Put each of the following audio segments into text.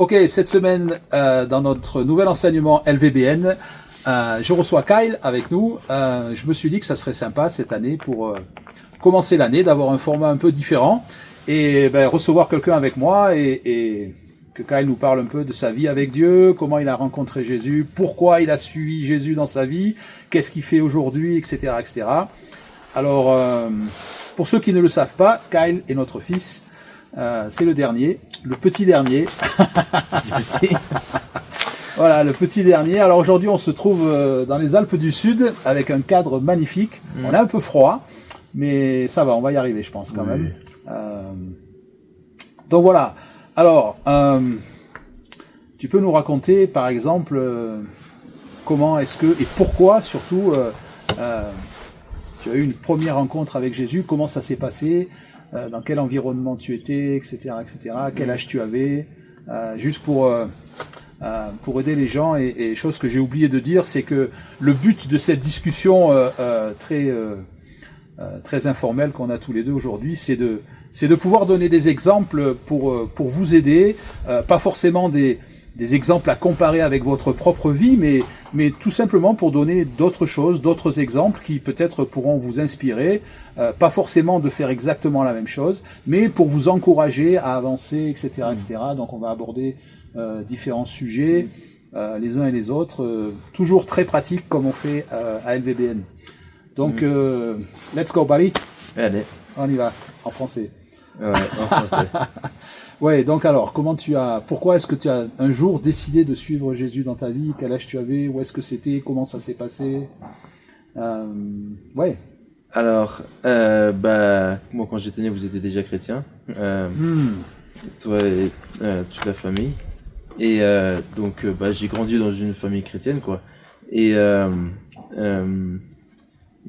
Ok, cette semaine, dans notre nouvel enseignement LVBN, je reçois Kyle avec nous. Je me suis dit que ça serait sympa cette année pour commencer l'année, d'avoir un format un peu différent et recevoir quelqu'un avec moi et que Kyle nous parle un peu de sa vie avec Dieu, comment il a rencontré Jésus, pourquoi il a suivi Jésus dans sa vie, qu'est-ce qu'il fait aujourd'hui, etc., etc. Alors, pour ceux qui ne le savent pas, Kyle est notre fils. C'est le dernier, le petit dernier. Voilà, le petit dernier. Alors aujourd'hui, on se trouve dans les Alpes du Sud avec un cadre magnifique. On est un peu froid, mais ça va, on va y arriver, je pense, quand même. Donc voilà. Alors, tu peux nous raconter, par exemple, comment est-ce que, et pourquoi surtout, tu as eu une première rencontre avec Jésus, comment ça s'est passé, dans quel environnement tu étais, etc., etc., quel âge tu avais, juste pour aider les gens. Et chose que j'ai oublié de dire, c'est que le but de cette discussion très informelle qu'on a tous les deux aujourd'hui, c'est de pouvoir donner des exemples pour vous aider, pas forcément des exemples à comparer avec votre propre vie, mais tout simplement pour donner d'autres choses, d'autres exemples qui peut-être pourront vous inspirer, pas forcément de faire exactement la même chose, mais pour vous encourager à avancer, etc., etc. Donc on va aborder différents sujets, les uns et les autres, toujours très pratiques comme on fait à LVBN. Donc, let's go, buddy. Allez. On y va, en français. Ouais, en français. Ouais, donc alors, pourquoi est-ce que tu as un jour décidé de suivre Jésus dans ta vie? Quel âge tu avais? Où est-ce que c'était? Comment ça s'est passé? Ouais. Alors, moi quand j'étais né, vous étiez déjà chrétien. Toi et toute la famille. Et donc, j'ai grandi dans une famille chrétienne, quoi. Et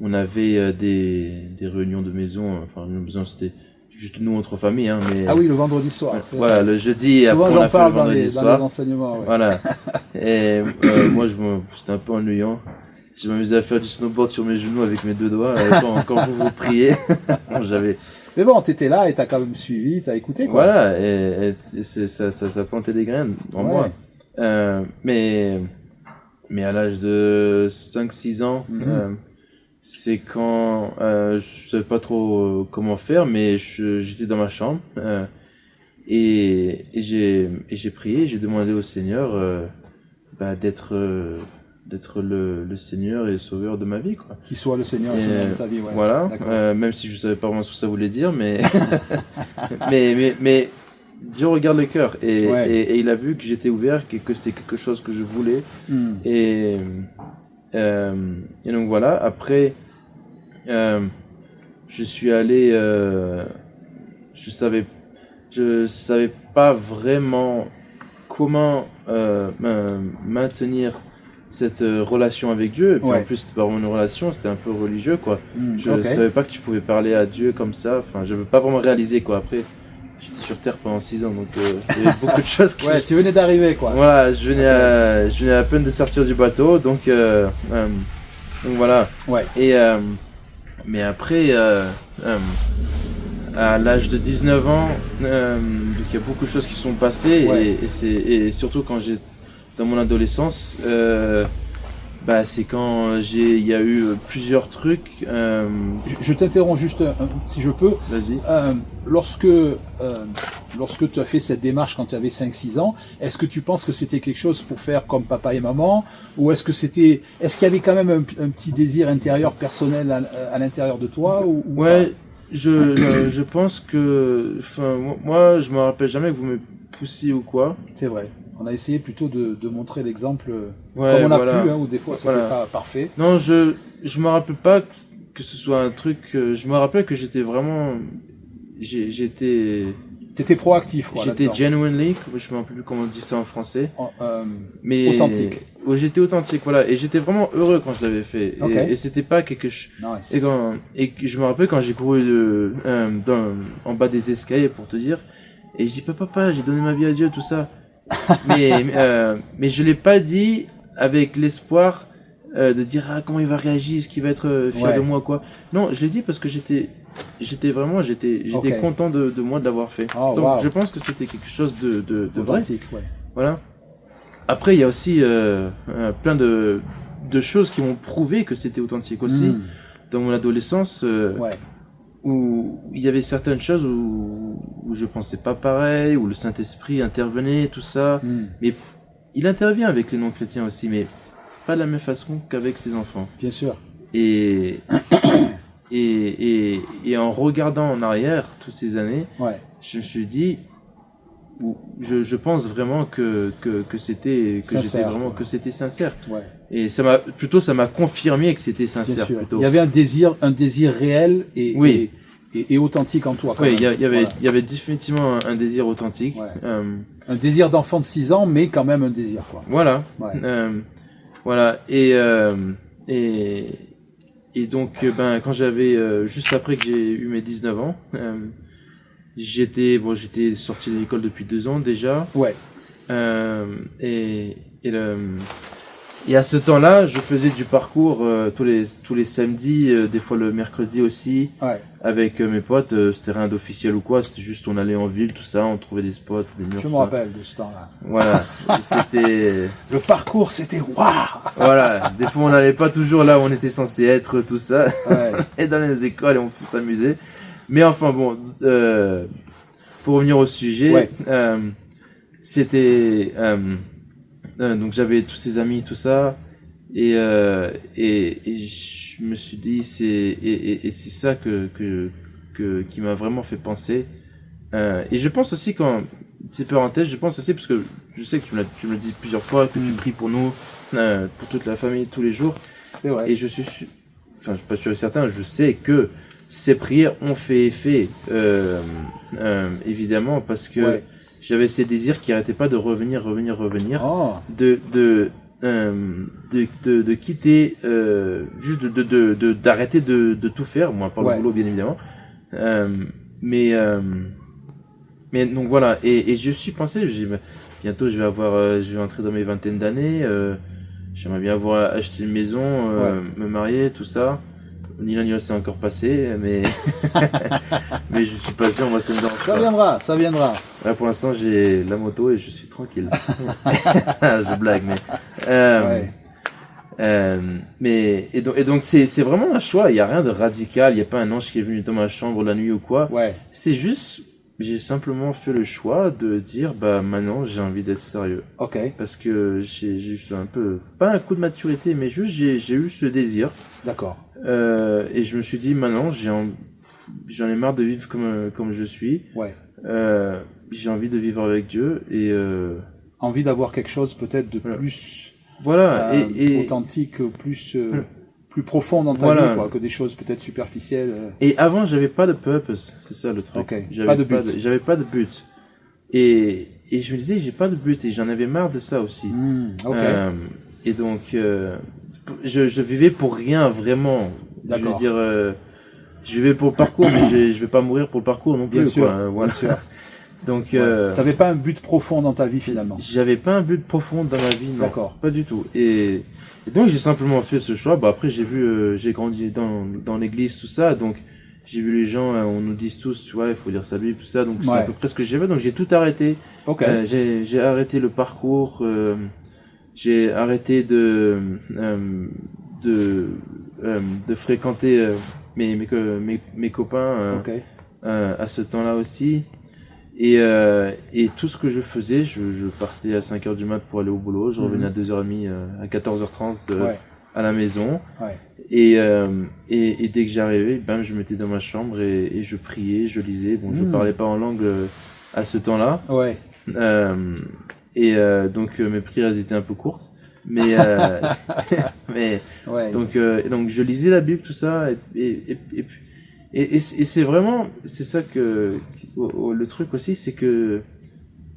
on avait des réunions de maison. Enfin, une maison, c'était juste nous entre famille, hein, mais ah oui, le vendredi soir. Voilà, le jeudi. Souvent après, j'en parle dans les soir. enseignements. Ouais. Voilà. Et moi, c'était un peu ennuyant. Je m'amusais à faire du snowboard sur mes genoux avec mes deux doigts quand vous priez. Mais bon, t'étais là et t'as quand même suivi, t'as écouté, quoi. Voilà, et ça plantait des graines en moi. Mais à l'âge de 5-6 ans, c'est quand je savais pas trop comment faire, mais j'étais dans ma chambre et j'ai prié, j'ai demandé au Seigneur d'être le Seigneur et le Sauveur de ma vie, quoi. Qu'il soit le Seigneur et le Sauveur de ta vie, ouais. Voilà, même si je savais pas vraiment ce que ça voulait dire, mais mais Dieu regarde le cœur et il a vu que j'étais ouvert, que c'était quelque chose que je voulais et donc voilà. Après, je suis allé, je savais pas vraiment comment maintenir cette relation avec Dieu. Et puis en plus, c'était pas vraiment une relation, c'était un peu religieux, quoi. Je savais pas que tu pouvais parler à Dieu comme ça. Enfin, je veux pas vraiment réaliser, quoi. Après, j'étais sur Terre pendant 6 ans, donc il y avait beaucoup de choses qui... Ouais, tu venais d'arriver, quoi. Voilà, je venais à peine de sortir du bateau, donc voilà. Ouais. Et mais après, à l'âge de 19 ans, donc il y a beaucoup de choses qui sont passées et surtout quand j'ai dans mon adolescence, c'est quand il y a eu plusieurs trucs. Je t'interromps juste si je peux. Vas-y. Lorsque tu as fait cette démarche quand tu avais 5-6 ans, est-ce que tu penses que c'était quelque chose pour faire comme papa et maman, ou est-ce qu'il y avait quand même un petit désir intérieur personnel à l'intérieur de toi ou Ouais, je pense que, moi je me rappelle jamais que vous me poussiez ou quoi. C'est vrai. On a essayé plutôt de montrer l'exemple comme on a pu, ou des fois c'était pas parfait. Non, je me rappelle pas que ce soit un truc. Je me rappelle que j'étais vraiment, T'étais proactif, quoi. J'étais genuinely, je me rappelle plus comment on dit ça en français. Mais authentique. J'étais authentique, voilà, et j'étais vraiment heureux quand je l'avais fait. Et c'était pas quelque chose. Nice. Et je me rappelle quand j'ai couru en bas des escaliers, pour te dire, et je dis papa, j'ai donné ma vie à Dieu, tout ça. mais je l'ai pas dit avec l'espoir de dire comment il va réagir, est-ce qu'il va être fier de moi, quoi. Non, je l'ai dit parce que j'étais content de moi de l'avoir fait. Donc je pense que c'était quelque chose de authentique, vrai. Voilà. Après, il y a aussi plein de choses qui m'ont prouvé que c'était authentique aussi. Dans mon adolescence, où il y avait certaines choses où je pensais pas pareil, où le Saint-Esprit intervenait, tout ça. Mais il intervient avec les non-chrétiens aussi, mais pas de la même façon qu'avec ses enfants. Bien sûr. Et en regardant en arrière toutes ces années, je me suis dit, je pense vraiment que c'était sincère, que c'était sincère. Ouais. Et ça m'a confirmé que c'était sincère. Bien sûr. Plutôt. Il y avait un désir réel et authentique en toi. Oui, il y avait définitivement un désir authentique. Un désir d'enfant de 6 ans, mais quand même un désir, quoi. Voilà. Voilà. Et donc, quand j'avais, juste après que j'ai eu mes 19 ans, j'étais sorti de l'école depuis 2 ans déjà. Et à ce temps-là, je faisais du parcours tous les samedis, des fois le mercredi aussi, avec mes potes. C'était rien d'officiel ou quoi, c'était juste on allait en ville, tout ça, on trouvait des spots, des murs. Je me rappelle de ce temps-là. Voilà, c'était... Le parcours, c'était waouh. Voilà, des fois on n'allait pas toujours là où on était censé être, tout ça, et dans les écoles, on s'amusait. Mais enfin bon, pour revenir au sujet, c'était... donc j'avais tous ces amis, tout ça, et je me suis dit c'est ça qui m'a vraiment fait penser. Et je pense aussi petite parenthèse, je pense aussi parce que je sais que tu me l'as dit plusieurs fois que tu pries pour nous, pour toute la famille tous les jours. C'est vrai. Et je suis pas sûr et certain, je sais que ces prières ont fait effet, évidemment, parce que j'avais ces désirs qui arrêtaient pas de revenir, de quitter, juste d'arrêter de tout faire, moi, par le boulot, bien évidemment. Mais donc voilà, et je suis pensé, je dis, bientôt je vais entrer dans mes vingtaines d'années, j'aimerais bien avoir acheté une maison, me marier, tout ça. Ni l'un ni l'autre c'est encore passé, mais mais je suis patient, moi ça me dérange. Ça viendra. Là, pour l'instant j'ai la moto et je suis tranquille. Je blague, mais et donc c'est vraiment un choix. Il y a rien de radical. Il y a pas un ange qui est venu dans ma chambre la nuit ou quoi. C'est juste j'ai simplement fait le choix de dire maintenant j'ai envie d'être sérieux. Parce que j'ai eu un peu pas un coup de maturité, mais juste j'ai eu ce désir. D'accord. Et je me suis dit maintenant j'en ai marre de vivre comme je suis. J'ai envie de vivre avec Dieu et envie d'avoir quelque chose peut-être de plus et authentique, plus profond dans ta vie, quoi, que des choses peut-être superficielles. Et avant j'avais pas de purpose, c'est ça le truc. J'avais pas de but. Et je me disais j'ai pas de but et j'en avais marre de ça aussi. Et donc je vivais pour rien vraiment. Je veux dire, je vivais pour le parcours, mais je vais pas mourir pour le parcours non plus. Bien sûr, voilà. bien sûr. Donc, t'avais pas un but profond dans ta vie finalement. J'avais pas un but profond dans ma vie, non. D'accord. Pas du tout. Et donc j'ai simplement fait ce choix. Après j'ai grandi dans l'église, tout ça, donc j'ai vu les gens, on nous dit tous, tu vois, il faut lire sa Bible, tout ça, donc c'est à peu près ce que j'ai fait. Donc j'ai tout arrêté. J'ai arrêté le parcours. J'ai arrêté de fréquenter mes copains à ce temps-là aussi. Et tout ce que je faisais, je partais à 5h du mat pour aller au boulot, je revenais à 2h30, à 14h30 à la maison. Et dès que j'arrivais, je me mettais dans ma chambre et je priais, je lisais. Bon, je parlais pas en langue à ce temps-là. Donc mes prières elles étaient un peu courtes, mais donc je lisais la Bible, tout ça, et c'est vraiment ça que le truc aussi, c'est que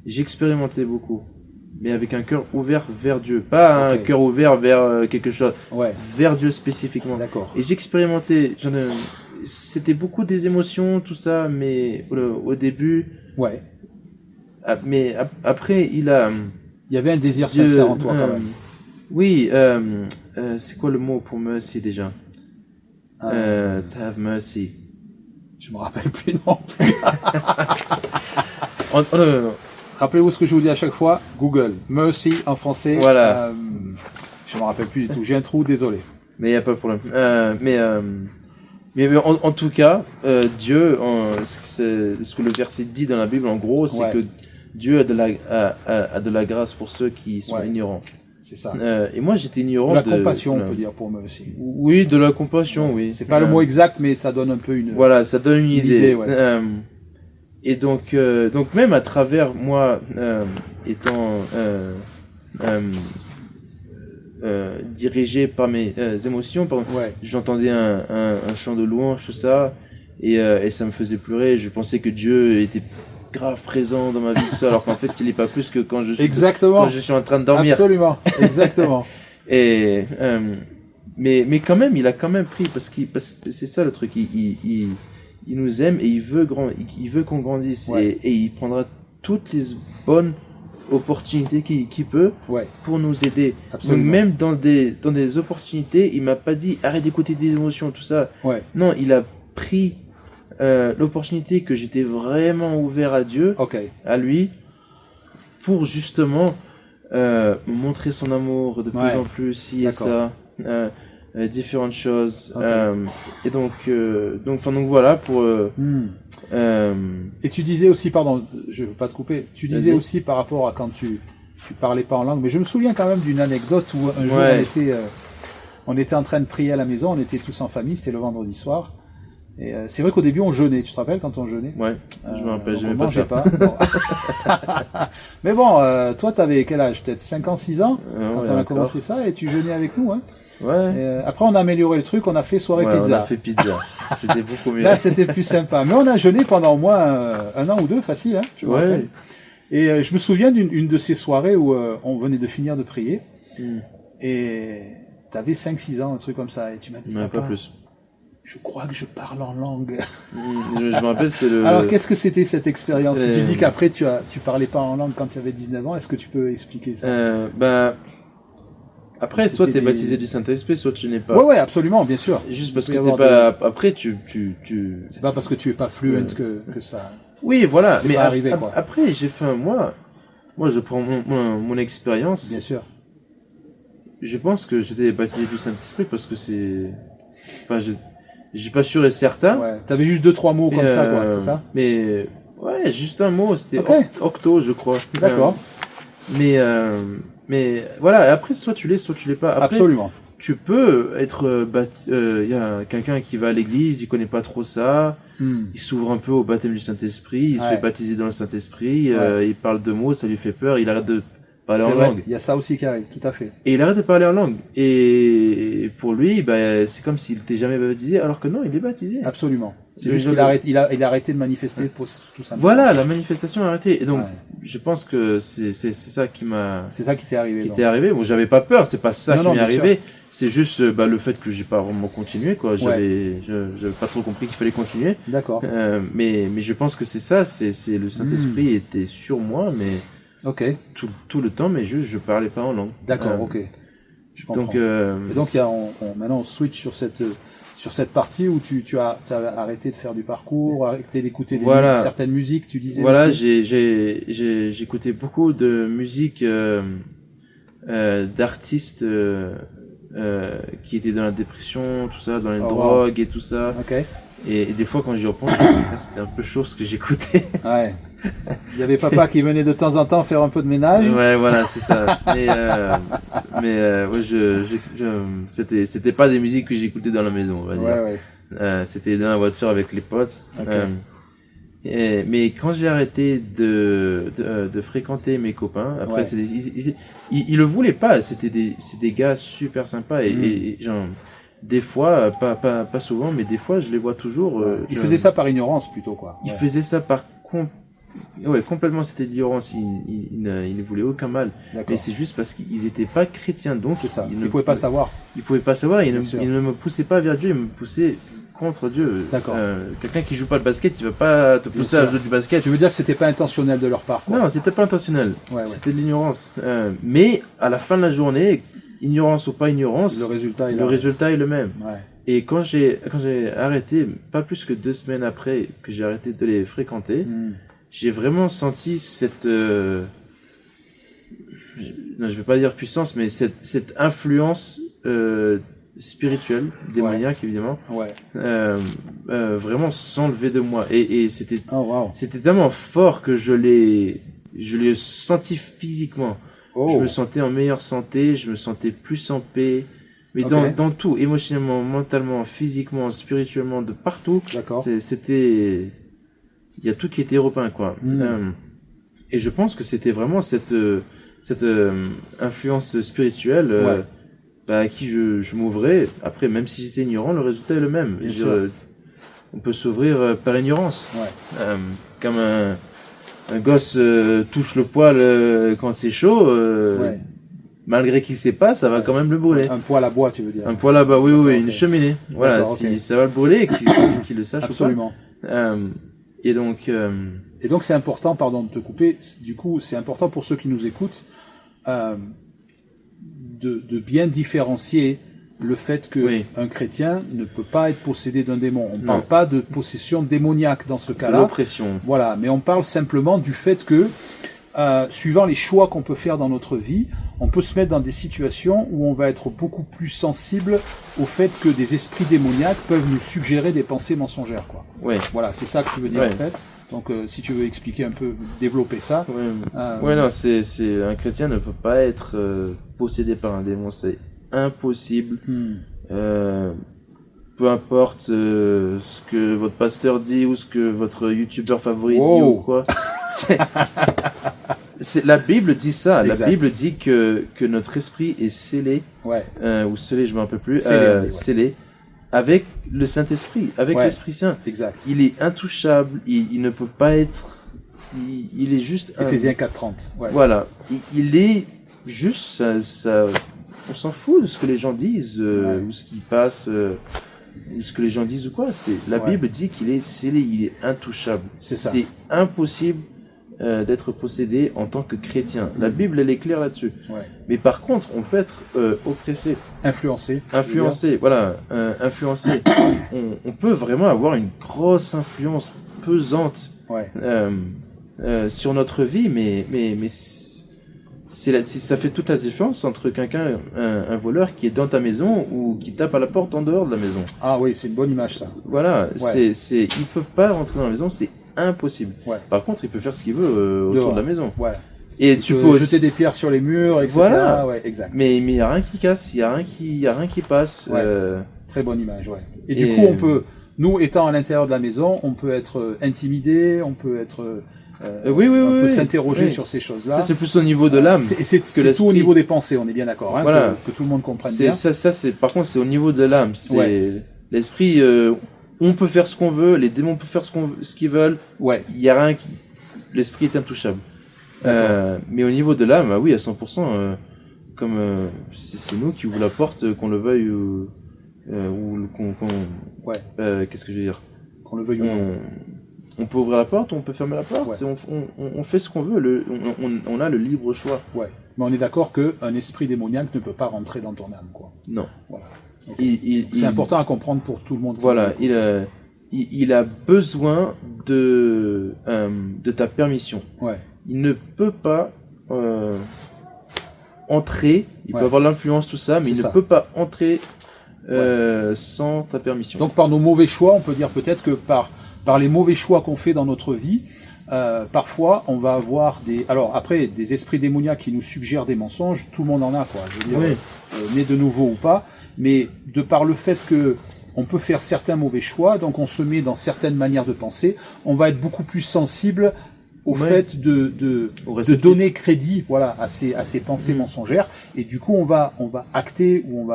j'expérimentais beaucoup, mais avec un cœur ouvert vers Dieu, pas un cœur ouvert vers quelque chose, vers Dieu spécifiquement. D'accord. Et j'expérimentais, c'était beaucoup des émotions, tout ça, mais au début. Mais après, il y avait un désir sincère en toi quand même. Oui, c'est quoi le mot pour mercy déjà? To have mercy. Je me rappelle plus non plus. Rappelez-vous ce que je vous dis à chaque fois, Google, mercy en français. Voilà. Je me rappelle plus du tout, j'ai un trou, désolé. Mais il n'y a pas de problème. Mais en tout cas, Dieu, ce que le verset dit dans la Bible, en gros, c'est que Dieu a de la grâce pour ceux qui sont ignorants. C'est ça. Et moi, j'étais ignorant. De la compassion, on peut dire, pour moi aussi. Oui, de la compassion, oui. C'est pas le mot exact, mais ça donne un peu une. Voilà, ça donne une idée. Ouais. Et donc même à travers moi étant dirigé par mes émotions, j'entendais un chant de louange, tout ça, et ça me faisait pleurer. Je pensais que Dieu était grave présent dans ma vie, tout ça, alors qu'en fait il est pas plus que quand je suis en train de dormir. Absolument, exactement. Et mais quand même, il a quand même pris, parce que c'est ça le truc, il nous aime et il veut qu'on grandisse, et il prendra toutes les bonnes opportunités qu'il peut pour nous aider. Absolument. Donc même dans des opportunités, il m'a pas dit arrête d'écouter des émotions, tout ça. Non, il a pris l'opportunité que j'étais vraiment ouvert à Dieu, à lui, pour justement me montrer son amour de plus en plus, ci et ça, différentes choses. Et donc voilà pour. Et tu disais aussi, pardon, je veux pas te couper. Tu disais aussi par rapport à quand tu parlais pas en langue, mais je me souviens quand même d'une anecdote où un jour on était en train de prier à la maison, on était tous en famille, c'était le vendredi soir. Et c'est vrai qu'au début on jeûnait, tu te rappelles quand on jeûnait? Ouais, je me rappelle, on mangeait pas. Bon. Mais bon, toi t'avais quel âge? Peut-être 5 ans, 6 ans quand on a commencé ça, et tu jeûnais avec nous, hein? Ouais. Et après on a amélioré le truc, on a fait soirée pizza. On a fait pizza. C'était beaucoup mieux. Là c'était plus sympa. Mais on a jeûné pendant au moins 1 an ou 2, facile, hein, je me rappelle. Et je me souviens d'une de ces soirées où on venait de finir de prier. Et t'avais 5-6 ans, un truc comme ça, et tu m'as dit, pas plus. Je crois que je parle en langue. Je me rappelle, c'était le... Alors, qu'est-ce que c'était cette expérience? Si tu dis qu'après, tu parlais pas en langue quand tu avais 19 ans, est-ce que tu peux expliquer ça? Après, soit tu es baptisé du Saint-Esprit, soit tu n'es pas. Ouais, absolument, bien sûr. Juste parce que t'es pas... Après, C'est pas parce que tu es pas fluent que ça... Oui, voilà. Mais arrivé, quoi. Après, j'ai fait moi, je prends mon expérience. Bien sûr. Je pense que j'étais baptisé du Saint-Esprit parce que c'est... Enfin, j'ai pas sûr et certain. Ouais, t'avais juste 2-3 mots comme ça, quoi, c'est ça? Mais, ouais, juste un mot, c'était octo, je crois. D'accord. Mais, voilà, après, soit tu l'es, soit tu l'es pas. Après, absolument. Tu peux être y a quelqu'un qui va à l'église, il connaît pas trop ça, il s'ouvre un peu au baptême du Saint-Esprit, il se fait baptiser dans le Saint-Esprit, il parle 2 mots, ça lui fait peur, il arrête de parler en langue. Il y a ça aussi qui arrive, tout à fait. Et il arrête de parler en langue. Et pour lui, c'est comme s'il n'était jamais baptisé, alors que non, il est baptisé. Absolument. C'est juste qu'il a arrêté de manifester pour tout ça. Voilà, la manifestation a arrêté. Et donc, je pense que c'est ça qui m'a... C'est ça qui t'est arrivé. Qui t'est arrivé. Bon, j'avais pas peur, c'est pas ça qui m'est arrivé. C'est juste le fait que j'ai pas vraiment continué, quoi. J'avais pas trop compris qu'il fallait continuer. D'accord. Mais je pense que c'est ça, c'est le Saint-Esprit était sur moi, mais... Tout le temps, mais juste je parlais pas en langue. D'accord, ok. Je comprends. Donc maintenant on switch sur cette partie où tu as arrêté de faire du parcours, arrêté d'écouter certaines musiques, tu disais. Voilà, j'ai écouté beaucoup de musique d'artistes qui étaient dans la dépression, tout ça, dans les drogues et tout ça. Et des fois quand j'y repense, c'était un peu chaud ce que j'écoutais. Ouais. Il y avait papa qui venait de temps en temps faire un peu de ménage. Ouais, voilà, c'est ça. C'était pas des musiques que j'écoutais dans la maison, on va dire. C'était dans la voiture avec les potes. Mais quand j'ai arrêté de fréquenter mes copains, après, ils le voulaient pas. C'est des gars super sympas et genre, des fois, pas souvent, mais des fois, je les vois toujours. Ils faisaient ça par ignorance plutôt, quoi. Ils faisaient ça par complètement, c'était de l'ignorance. Ils ne voulaient aucun mal. Mais c'est juste parce qu'ils étaient pas chrétiens, donc. C'est ça. Ils pouvaient pas savoir. Ils pouvaient pas savoir. Ils ne me poussaient pas vers Dieu. Ils me poussaient contre Dieu. D'accord. Quelqu'un qui joue pas le basket, il va pas te pousser à jouer du basket. Tu veux dire que c'était pas intentionnel de leur part, quoi. Non, c'était pas intentionnel. C'était de l'ignorance. Mais à la fin de la journée, ignorance ou pas ignorance, le résultat est le même. Et quand j'ai arrêté, pas plus que 2 semaines après que j'ai arrêté de les fréquenter, j'ai vraiment senti cette, non, je vais pas dire puissance, mais cette influence spirituelle, démoniaque évidemment, vraiment s'enlever de moi. Et c'était, c'était tellement fort que je l'ai senti physiquement. Je me sentais en meilleure santé, je me sentais plus en paix. Mais dans tout, émotionnellement, mentalement, physiquement, spirituellement, de partout, c'était, il y a tout qui était repeint, quoi. Et je pense que c'était vraiment cette influence spirituelle à qui je m'ouvrais. Après, même si j'étais ignorant, le résultat est le même. On peut s'ouvrir par ignorance. Comme un gosse touche le poêle quand c'est chaud, malgré qu'il sait pas, ça va quand même le brûler. Un poêle à bois, tu veux dire? Un poêle à bois, oui, une cheminée. Voilà, si ça va le brûler, qu'il le sache. Absolument. Ou pas. Et donc c'est important, pardon de te couper, du coup c'est important pour ceux qui nous écoutent de bien différencier le fait que un chrétien ne peut pas être possédé d'un démon. On ne parle pas de possession démoniaque dans ce cas-là. L'oppression. Voilà, mais on parle simplement du fait que suivant les choix qu'on peut faire dans notre vie, on peut se mettre dans des situations où on va être beaucoup plus sensible au fait que des esprits démoniaques peuvent nous suggérer des pensées mensongères, quoi. Voilà, c'est ça que tu veux dire en fait. Donc si tu veux expliquer un peu, développer ça. Non, c'est un chrétien ne peut pas être possédé par un démon, c'est impossible. Peu importe ce que votre pasteur dit ou ce que votre youtubeur favori dit ou quoi. La Bible dit ça. La Bible dit que notre esprit est scellé, ou scellé, je me rappelle plus, scellé avec le Saint-Esprit, avec l'Esprit Saint. Il est intouchable, il ne peut pas être, il est juste. Éphésiens 4:30. Voilà, il est juste, ça, on s'en fout de ce que les gens disent ou ce qui passe, ou ce que les gens disent ou quoi. La Bible dit qu'il est scellé, il est intouchable. C'est impossible d'être possédé en tant que chrétien. La Bible, elle est claire là-dessus. Mais par contre, on peut être oppressé. Influencé, voilà. Influencé. On peut vraiment avoir une grosse influence pesante sur notre vie, mais ça fait toute la différence entre quelqu'un, un voleur qui est dans ta maison ou qui tape à la porte en dehors de la maison. Ah oui, c'est une bonne image, ça. Voilà, il peut pas rentrer dans la maison, c'est impossible. Par contre, il peut faire ce qu'il veut autour de la maison. Et tu peux jeter des pierres sur les murs, etc. Voilà. Exact. Mais il y a rien qui casse, il y a rien qui passe. Très bonne image, Et du coup, on peut, nous étant à l'intérieur de la maison, on peut être intimidé, on peut être on peut s'interroger sur ces choses-là. Ça, c'est plus au niveau de l'âme. C'est tout au niveau des pensées, on est bien d'accord, hein, que tout le monde comprenne bien. Par contre, c'est au niveau de l'âme. L'esprit, on peut faire ce qu'on veut, les démons peuvent faire ce qu'ils veulent. Il y a rien l'esprit est intouchable. Mais au niveau de l'âme, oui, à 100%, comme c'est nous qui ouvrons la porte, qu'on le veuille ou qu'est-ce que je veux dire? Qu'on le veuille ou non. On peut ouvrir la porte, on peut fermer la porte, on fait ce qu'on veut, on a le libre choix. Mais on est d'accord qu'un esprit démoniaque ne peut pas rentrer dans ton âme, quoi. Non. Voilà. C'est important à comprendre pour tout le monde. Voilà, il a besoin de ta permission. Il ne peut pas entrer, il peut avoir l'influence, tout ça, mais il ne peut pas entrer sans ta permission. Donc par nos mauvais choix, on peut dire peut-être que par les mauvais choix qu'on fait dans notre vie, parfois on va avoir des esprits démoniaques qui nous suggèrent des mensonges, tout le monde en a, quoi. Je veux dire, né de nouveau ou pas, mais de par le fait que on peut faire certains mauvais choix, donc on se met dans certaines manières de penser, on va être beaucoup plus sensible au fait de donner crédit, à ces pensées mensongères, et du coup on va acter ou on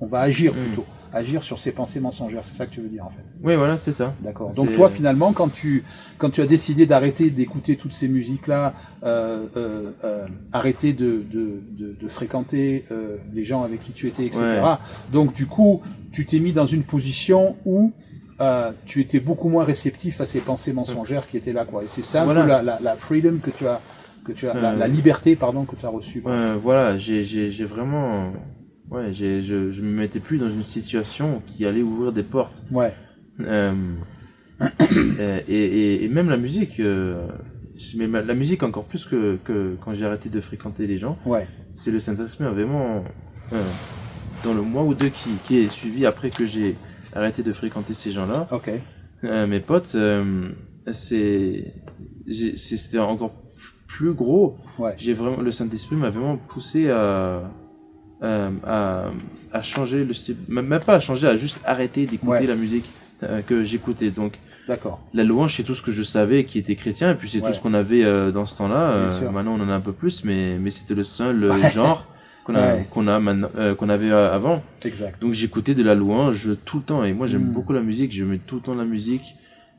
va agir plutôt. Agir sur ces pensées mensongères, c'est ça que tu veux dire en fait. Oui, voilà, c'est ça. D'accord. Donc toi, finalement, quand tu as décidé d'arrêter d'écouter toutes ces musiques-là, arrêter de fréquenter les gens avec qui tu étais, etc. Donc du coup, tu t'es mis dans une position où tu étais beaucoup moins réceptif à ces pensées mensongères qui étaient là, quoi. Et c'est ça un peu la freedom que tu as, la liberté, pardon, que tu as reçue. Voilà, j'ai vraiment. Je me mettais plus dans une situation qui allait ouvrir des portes. Et même la musique, mais la musique encore plus que quand j'ai arrêté de fréquenter les gens. Ouais. C'est le Saint-Esprit vraiment dans le mois ou deux qui est suivi après que j'ai arrêté de fréquenter ces gens-là. Ok. Mes potes, c'était encore plus gros. Ouais. Le Saint-Esprit m'a vraiment poussé à changer le style, même pas à changer, à juste arrêter d'écouter la musique que j'écoutais. Donc, d'accord. La louange, c'est tout ce que je savais qui était chrétien, et puis c'est tout ce qu'on avait dans ce temps-là. Maintenant, on en a un peu plus, mais c'était le seul genre qu'on avait avant. Exact. Donc, j'écoutais de la louange tout le temps, et moi, j'aime beaucoup la musique, je mets tout le temps de la musique,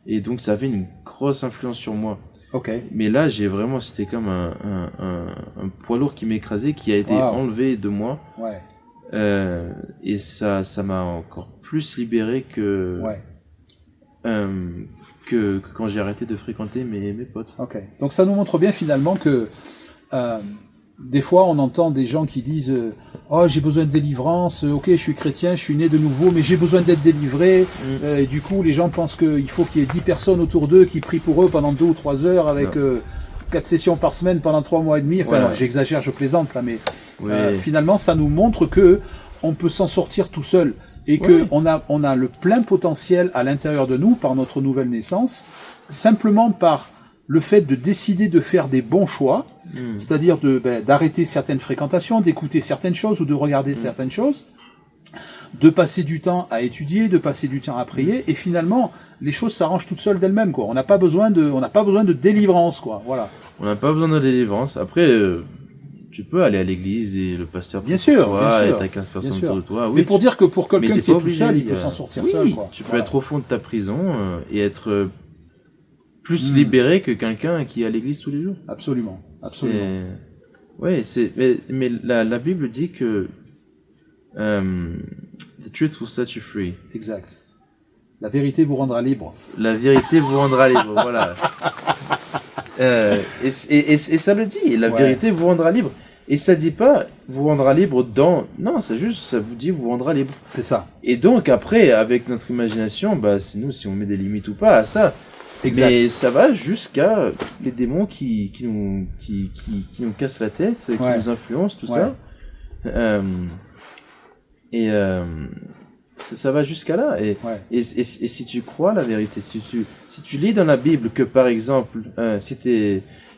et donc ça avait une grosse influence sur moi. Ok. Mais là, c'était comme un poids lourd qui m'écrasait, qui a été enlevé de moi. Ouais. Et ça m'a encore plus libéré que quand j'ai arrêté de fréquenter mes potes. Ok. Donc ça nous montre bien finalement que des fois on entend des gens qui disent oh j'ai besoin de délivrance, ok je suis chrétien, je suis né de nouveau mais j'ai besoin d'être délivré et du coup les gens pensent qu'il faut qu'il y ait 10 personnes autour d'eux qui prient pour eux pendant 2 ou 3 heures avec 4 sessions par semaine pendant 3 mois et demi. Enfin non, j'exagère, je plaisante là, mais finalement ça nous montre que on peut s'en sortir tout seul. Et que on a le plein potentiel à l'intérieur de nous par notre nouvelle naissance, simplement par le fait de décider de faire des bons choix, c'est-à-dire d'arrêter certaines fréquentations, d'écouter certaines choses ou de regarder certaines choses, de passer du temps à étudier, de passer du temps à prier, et finalement les choses s'arrangent toutes seules d'elles-mêmes, quoi. On n'a pas besoin de délivrance, quoi. Voilà. On n'a pas besoin de délivrance. Après. Tu peux aller à l'église et le pasteur bien sûr, et t'as 15 personnes autour de toi. Oui, mais pour dire que pour quelqu'un qui est tout seul, il peut s'en sortir seul. Quoi. Tu peux être au fond de ta prison et être plus libéré que quelqu'un qui est à l'église tous les jours. Absolument. Mais la Bible dit que the truth will set you free. Exact. La vérité vous rendra libre. La vérité vous rendra libre, voilà. Et ça le dit, la vérité vous rendra libre. Et ça dit pas vous rendra libre non, ça vous dit vous rendra libre. C'est ça. Et donc après, avec notre imagination, c'est nous si on met des limites ou pas à ça. Exact. Mais ça va jusqu'à les démons qui nous cassent la tête, qui nous influencent, tout ça. Ça va jusqu'à là. Et si tu crois la vérité, si tu lis dans la Bible que par exemple,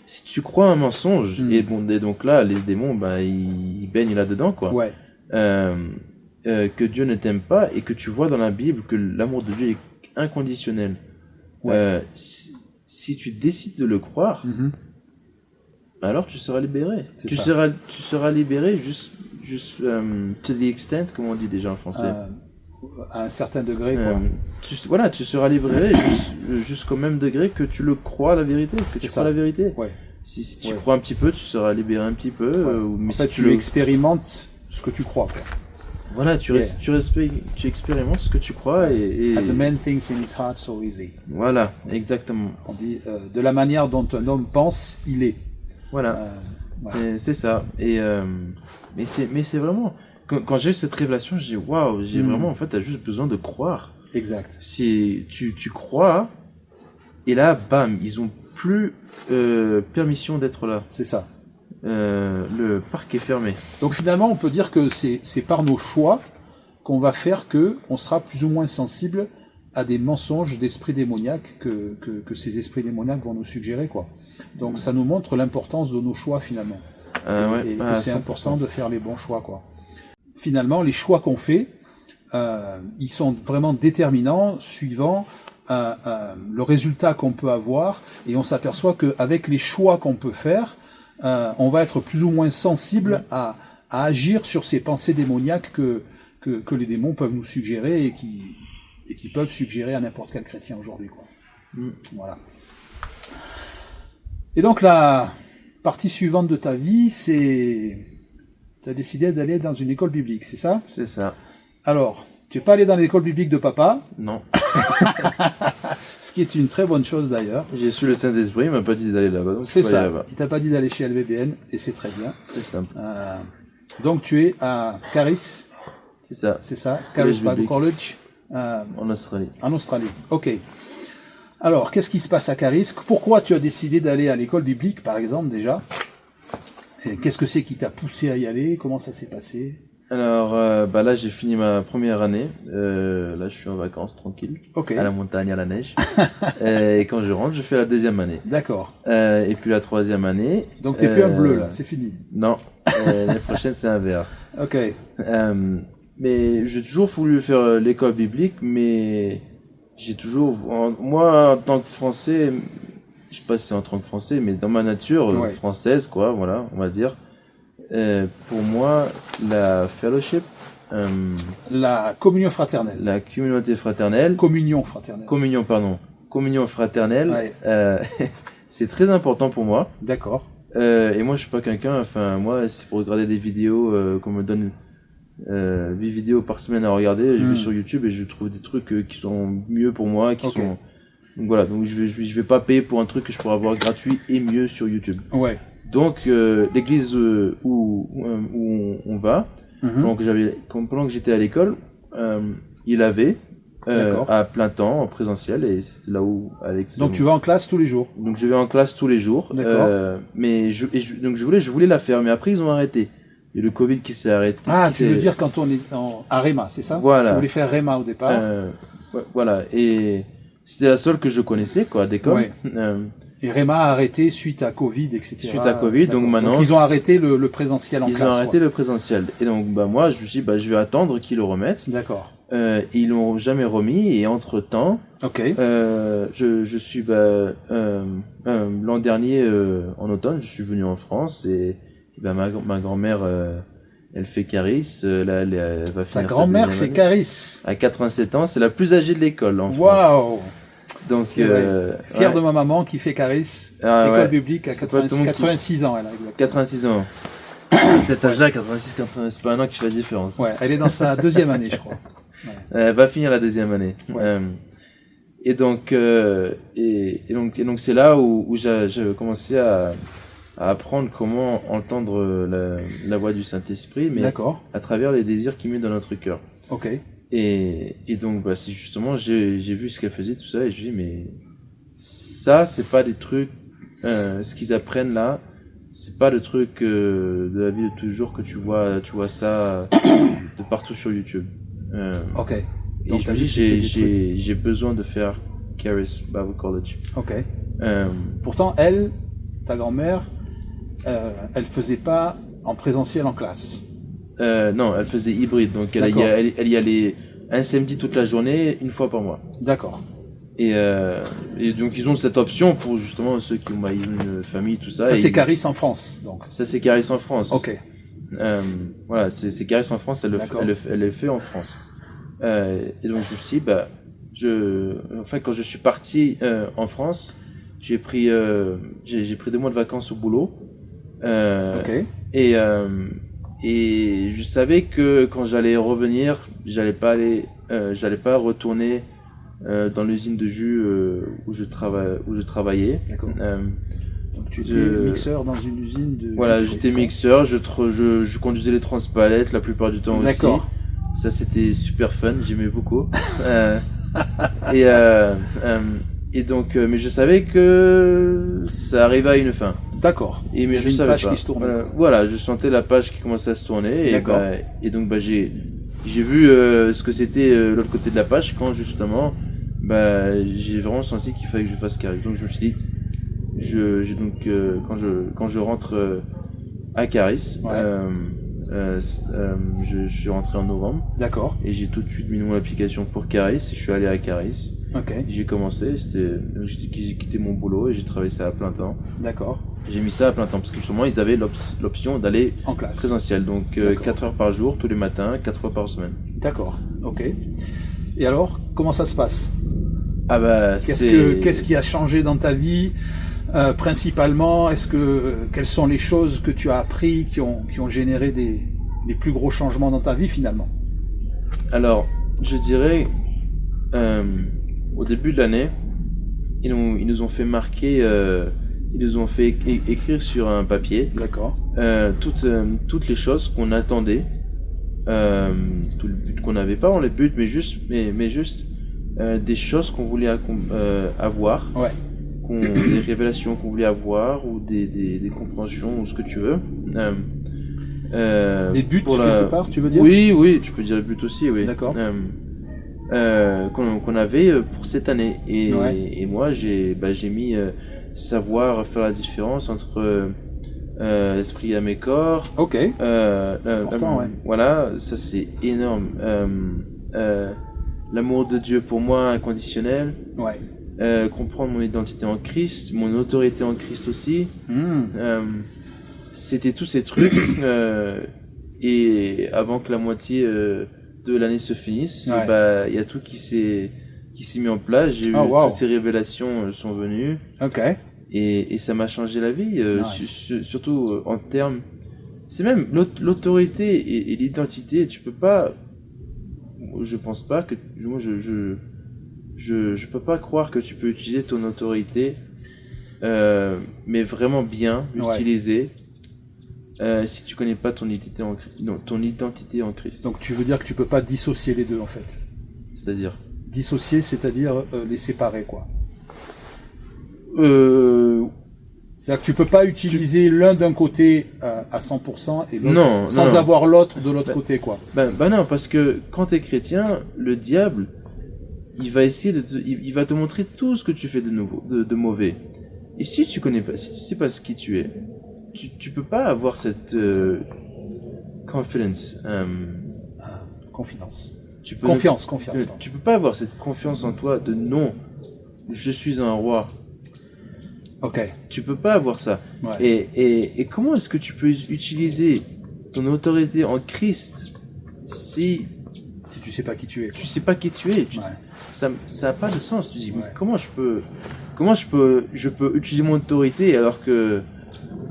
si tu crois un mensonge, et donc là, les démons, ils baignent là-dedans, quoi. Ouais. Que Dieu ne t'aime pas, et que tu vois dans la Bible que l'amour de Dieu est inconditionnel. Ouais. Si tu décides de le croire, alors tu seras libéré. Tu seras libéré juste to the extent, comme on dit déjà en français. À un certain degré, quoi. Tu seras libéré jusqu'au même degré que tu le crois la vérité, que tu crois la vérité. Ouais. Si tu crois un petit peu, tu seras libéré un petit peu. Mais en fait, tu expérimentes ce que tu crois, quoi. Voilà, tu expérimentes ce que tu crois et... As a man thinks in his heart, so is he. Voilà, exactement. On dit de la manière dont un homme pense, il est. Voilà, c'est ça. Et mais c'est vraiment... Quand j'ai eu cette révélation, j'ai dit waouh, vraiment, en fait, t'as juste besoin de croire. Exact. Si tu crois, et là, bam, ils ont plus permission d'être là. C'est ça. Le parc est fermé. Donc finalement, on peut dire que c'est par nos choix qu'on va faire que on sera plus ou moins sensible à des mensonges d'esprits démoniaques que ces esprits démoniaques vont nous suggérer, quoi. Donc ça nous montre l'importance de nos choix finalement. Et que c'est 100%. Important de faire les bons choix, quoi. Finalement, les choix qu'on fait, ils sont vraiment déterminants suivant le résultat qu'on peut avoir, et on s'aperçoit qu'avec les choix qu'on peut faire, on va être plus ou moins sensible à agir sur ces pensées démoniaques que les démons peuvent nous suggérer et qui peuvent suggérer à n'importe quel chrétien aujourd'hui, quoi. Voilà. Et donc la partie suivante de ta vie, c'est... Tu as décidé d'aller dans une école biblique, c'est ça ? C'est ça. Alors, tu n'es pas allé dans l'école biblique de papa ? Non. Ce qui est une très bonne chose d'ailleurs. J'ai su le Saint-Esprit, il m'a pas dit d'aller là-bas. C'est ça. Il t'a pas dit d'aller chez LBBN, et c'est très bien. C'est simple. Donc tu es à Caris. C'est ça. C'est ça. Caris Bible College. En Australie. En Australie. Ok. Alors, qu'est-ce qui se passe à Caris? Pourquoi tu as décidé d'aller à l'école biblique, par exemple, déjà? Et qu'est-ce que c'est qui t'a poussé à y aller? Comment ça s'est passé? Alors, là, j'ai fini ma première année. Là, je suis en vacances, tranquille. Ok. À la montagne, à la neige. Et quand je rentre, je fais la deuxième année. D'accord. Et puis la troisième année. Donc, t'es plus un bleu, là, c'est fini. Non. L'année prochaine, c'est un vert. Ok. Mais j'ai toujours voulu faire l'école biblique, mais j'ai toujours... Moi, en tant que Français, je sais pas si c'est en tant que Français, mais dans ma nature Ouais. française, quoi, voilà, on va dire. Pour moi, la fellowship, La communion fraternelle. la communauté fraternelle, Communion fraternelle. communion fraternelle, Ouais. c'est très important pour moi. D'accord. Et moi, je suis pas quelqu'un, enfin, moi, c'est pour regarder des vidéos, qu'on me donne 8 vidéos par semaine à regarder, je vais sur YouTube et je trouve des trucs qui sont mieux pour moi, qui Ok. sont... Donc voilà, donc je vais pas payer pour un truc que je pourrais avoir gratuit et mieux sur YouTube. Ouais. Donc, l'église où on va, Mhm. donc pendant que j'étais à l'école, il avait D'accord. à plein temps en présentiel et c'était là où Alex. Donc, tu vas en classe tous les jours. Donc je vais en classe tous les jours. D'accord. Mais donc je voulais la faire, mais après ils ont arrêté. Il y a le Covid qui s'est arrêté. Ah, qui tu veux s'est- dire quand on est à Réma, c'est ça? Voilà. Tu voulais faire Réma au départ. Ouais, voilà. Et c'était la seule que je connaissais, quoi, d'école. Ouais. Et Réma a arrêté suite à Covid, etc. Suite à Covid, donc D'accord. maintenant, ils ont arrêté le présentiel en Ils classe. ont arrêté le présentiel. Et donc, moi, je me suis dit, je vais attendre qu'ils le remettent. D'accord. Ils l'ont jamais remis. Et entre-temps, Ok. je suis, l'an dernier, en automne, je suis venu en France et ma grand-mère, elle fait Caris. Là, elle va finir Ta sa grand-mère deuxième fait année. Caris. À 87 ans, c'est la plus âgée de l'école en France. Waouh! Donc, C'est vrai. Fier ouais. de ma maman qui fait Caris. Ah, École ouais. biblique à C'est pas tout le monde qui- 86 ans, elle a exactement. 86 ans. Cet âge-là, 86, 80, c'est pas un an qui fait la différence. Ouais, elle est dans sa deuxième année, je crois. Elle va finir la deuxième année. Ouais. Et donc c'est là où j'ai commencé à apprendre comment entendre la voix du Saint-Esprit, mais D'accord. à travers les désirs qu'il met dans notre cœur. Ok. Et donc, c'est justement, j'ai vu ce qu'elle faisait, tout ça, et je me dis, mais ça, c'est pas des trucs, ce qu'ils apprennent là, c'est pas le truc de la vie de tous les jours que tu vois ça de partout sur YouTube. Ok. Et Donc, je t'as me vu, dis, c'était des trucs. j'ai besoin de faire Caris Bible College. Ok. Euh, Pourtant, elle, ta grand-mère, elle faisait pas en présentiel en classe. non, elle faisait hybride, donc elle D'accord. y allait un samedi toute la journée, une fois par mois. D'accord. Et donc ils ont cette option pour justement ceux qui ont une famille, tout ça. Ça, Et c'est Caris en France, donc. Ça, c'est Caris en France. Ok. Voilà, c'est Caris en France, elle D'accord. le fait en France. Et donc je me suis dit, quand je suis parti en France, j'ai pris 2 mois de vacances au boulot. Ok. Et je savais que quand j'allais revenir, j'allais pas retourner dans l'usine de jus où je travaillais. D'accord. Donc tu étais je- mixeur dans une usine de... Voilà, de j'étais fruits, mixeur, je conduisais les transpalettes la plupart du temps aussi. D'accord. Ça, c'était super fun, j'aimais beaucoup. Et donc, mais je savais que ça arrivait à une fin. D'accord. Et Il y mais avait je une savais page pas. qui se tournait. Voilà, je sentais la page qui commençait à se tourner. D'accord. Et donc, j'ai vu ce que c'était l'autre côté de la page quand justement, j'ai vraiment senti qu'il fallait que je fasse Caris. Donc, je me suis dit, quand je rentre à Caris, Ouais. je suis rentré en novembre D'accord. et j'ai tout de suite mis mon application pour Caris et je suis allé à Caris. Ok. J'ai commencé, j'ai quitté mon boulot et j'ai travaillé ça à plein temps. D'accord. J'ai mis ça à plein temps parce que justement ils avaient l'option d'aller En classe. présentiel, donc D'accord. 4 heures par jour, tous les matins, 4 fois par semaine. D'accord. Ok. Et alors, comment ça se passe? C'est... Qu'est-ce qui a changé dans ta vie principalement? Quelles sont les choses que tu as appris qui ont généré les plus gros changements dans ta vie finalement? Alors, je dirais, au début de l'année, ils nous ont fait marquer, ils nous ont fait écrire sur un papier D'accord. toutes les choses qu'on attendait, tout le but qu'on n'avait pas, on les buts, mais juste des choses qu'on voulait avoir, Ouais. des révélations qu'on voulait avoir, ou des compréhensions, ou ce que tu veux. Des buts pour quelque part, tu veux dire? Oui, tu peux dire le but aussi, oui. D'accord. Qu'on avait pour cette année. Ouais. Et moi, j'ai mis savoir faire la différence entre l'esprit, âme et corps. Ok. Important, ouais. Voilà, ça c'est énorme. L'amour de Dieu pour moi inconditionnel. Ouais. Comprendre mon identité en Christ, mon autorité en Christ aussi. C'était tous ces trucs. Et avant que la moitié de l'année se finisse, ouais. y a tout qui s'est mis en place. J'ai eu toutes ces révélations sont venues. Ok. Et ça m'a changé la vie, Nice. surtout en termes. C'est même l'autorité et l'identité. Tu peux pas. Je pense pas que. Moi, je peux pas croire que tu peux utiliser ton autorité, mais vraiment bien l'utiliser. Si tu connais pas ton identité en Christ. Donc tu veux dire que tu peux pas dissocier les deux en fait. C'est-à-dire dissocier, c'est-à-dire les séparer quoi. C'est-à-dire que tu peux pas utiliser l'un d'un côté à 100% et l'autre sans avoir l'autre de l'autre côté quoi. Non, parce que quand tu es chrétien, le diable il va essayer il va te montrer tout ce que tu fais de mauvais. Et si tu connais pas, si tu sais pas qui tu es, tu peux pas avoir cette confidence. Confiance. Confiance. Tu peux pas avoir cette confiance en toi de non, je suis un roi. Ok. Tu peux pas avoir ça. Ouais. Et comment est-ce que tu peux utiliser ton autorité en Christ si tu sais pas qui tu es. Tu sais pas qui tu es. Ça a pas de sens. Tu dis mais comment je peux utiliser mon autorité alors que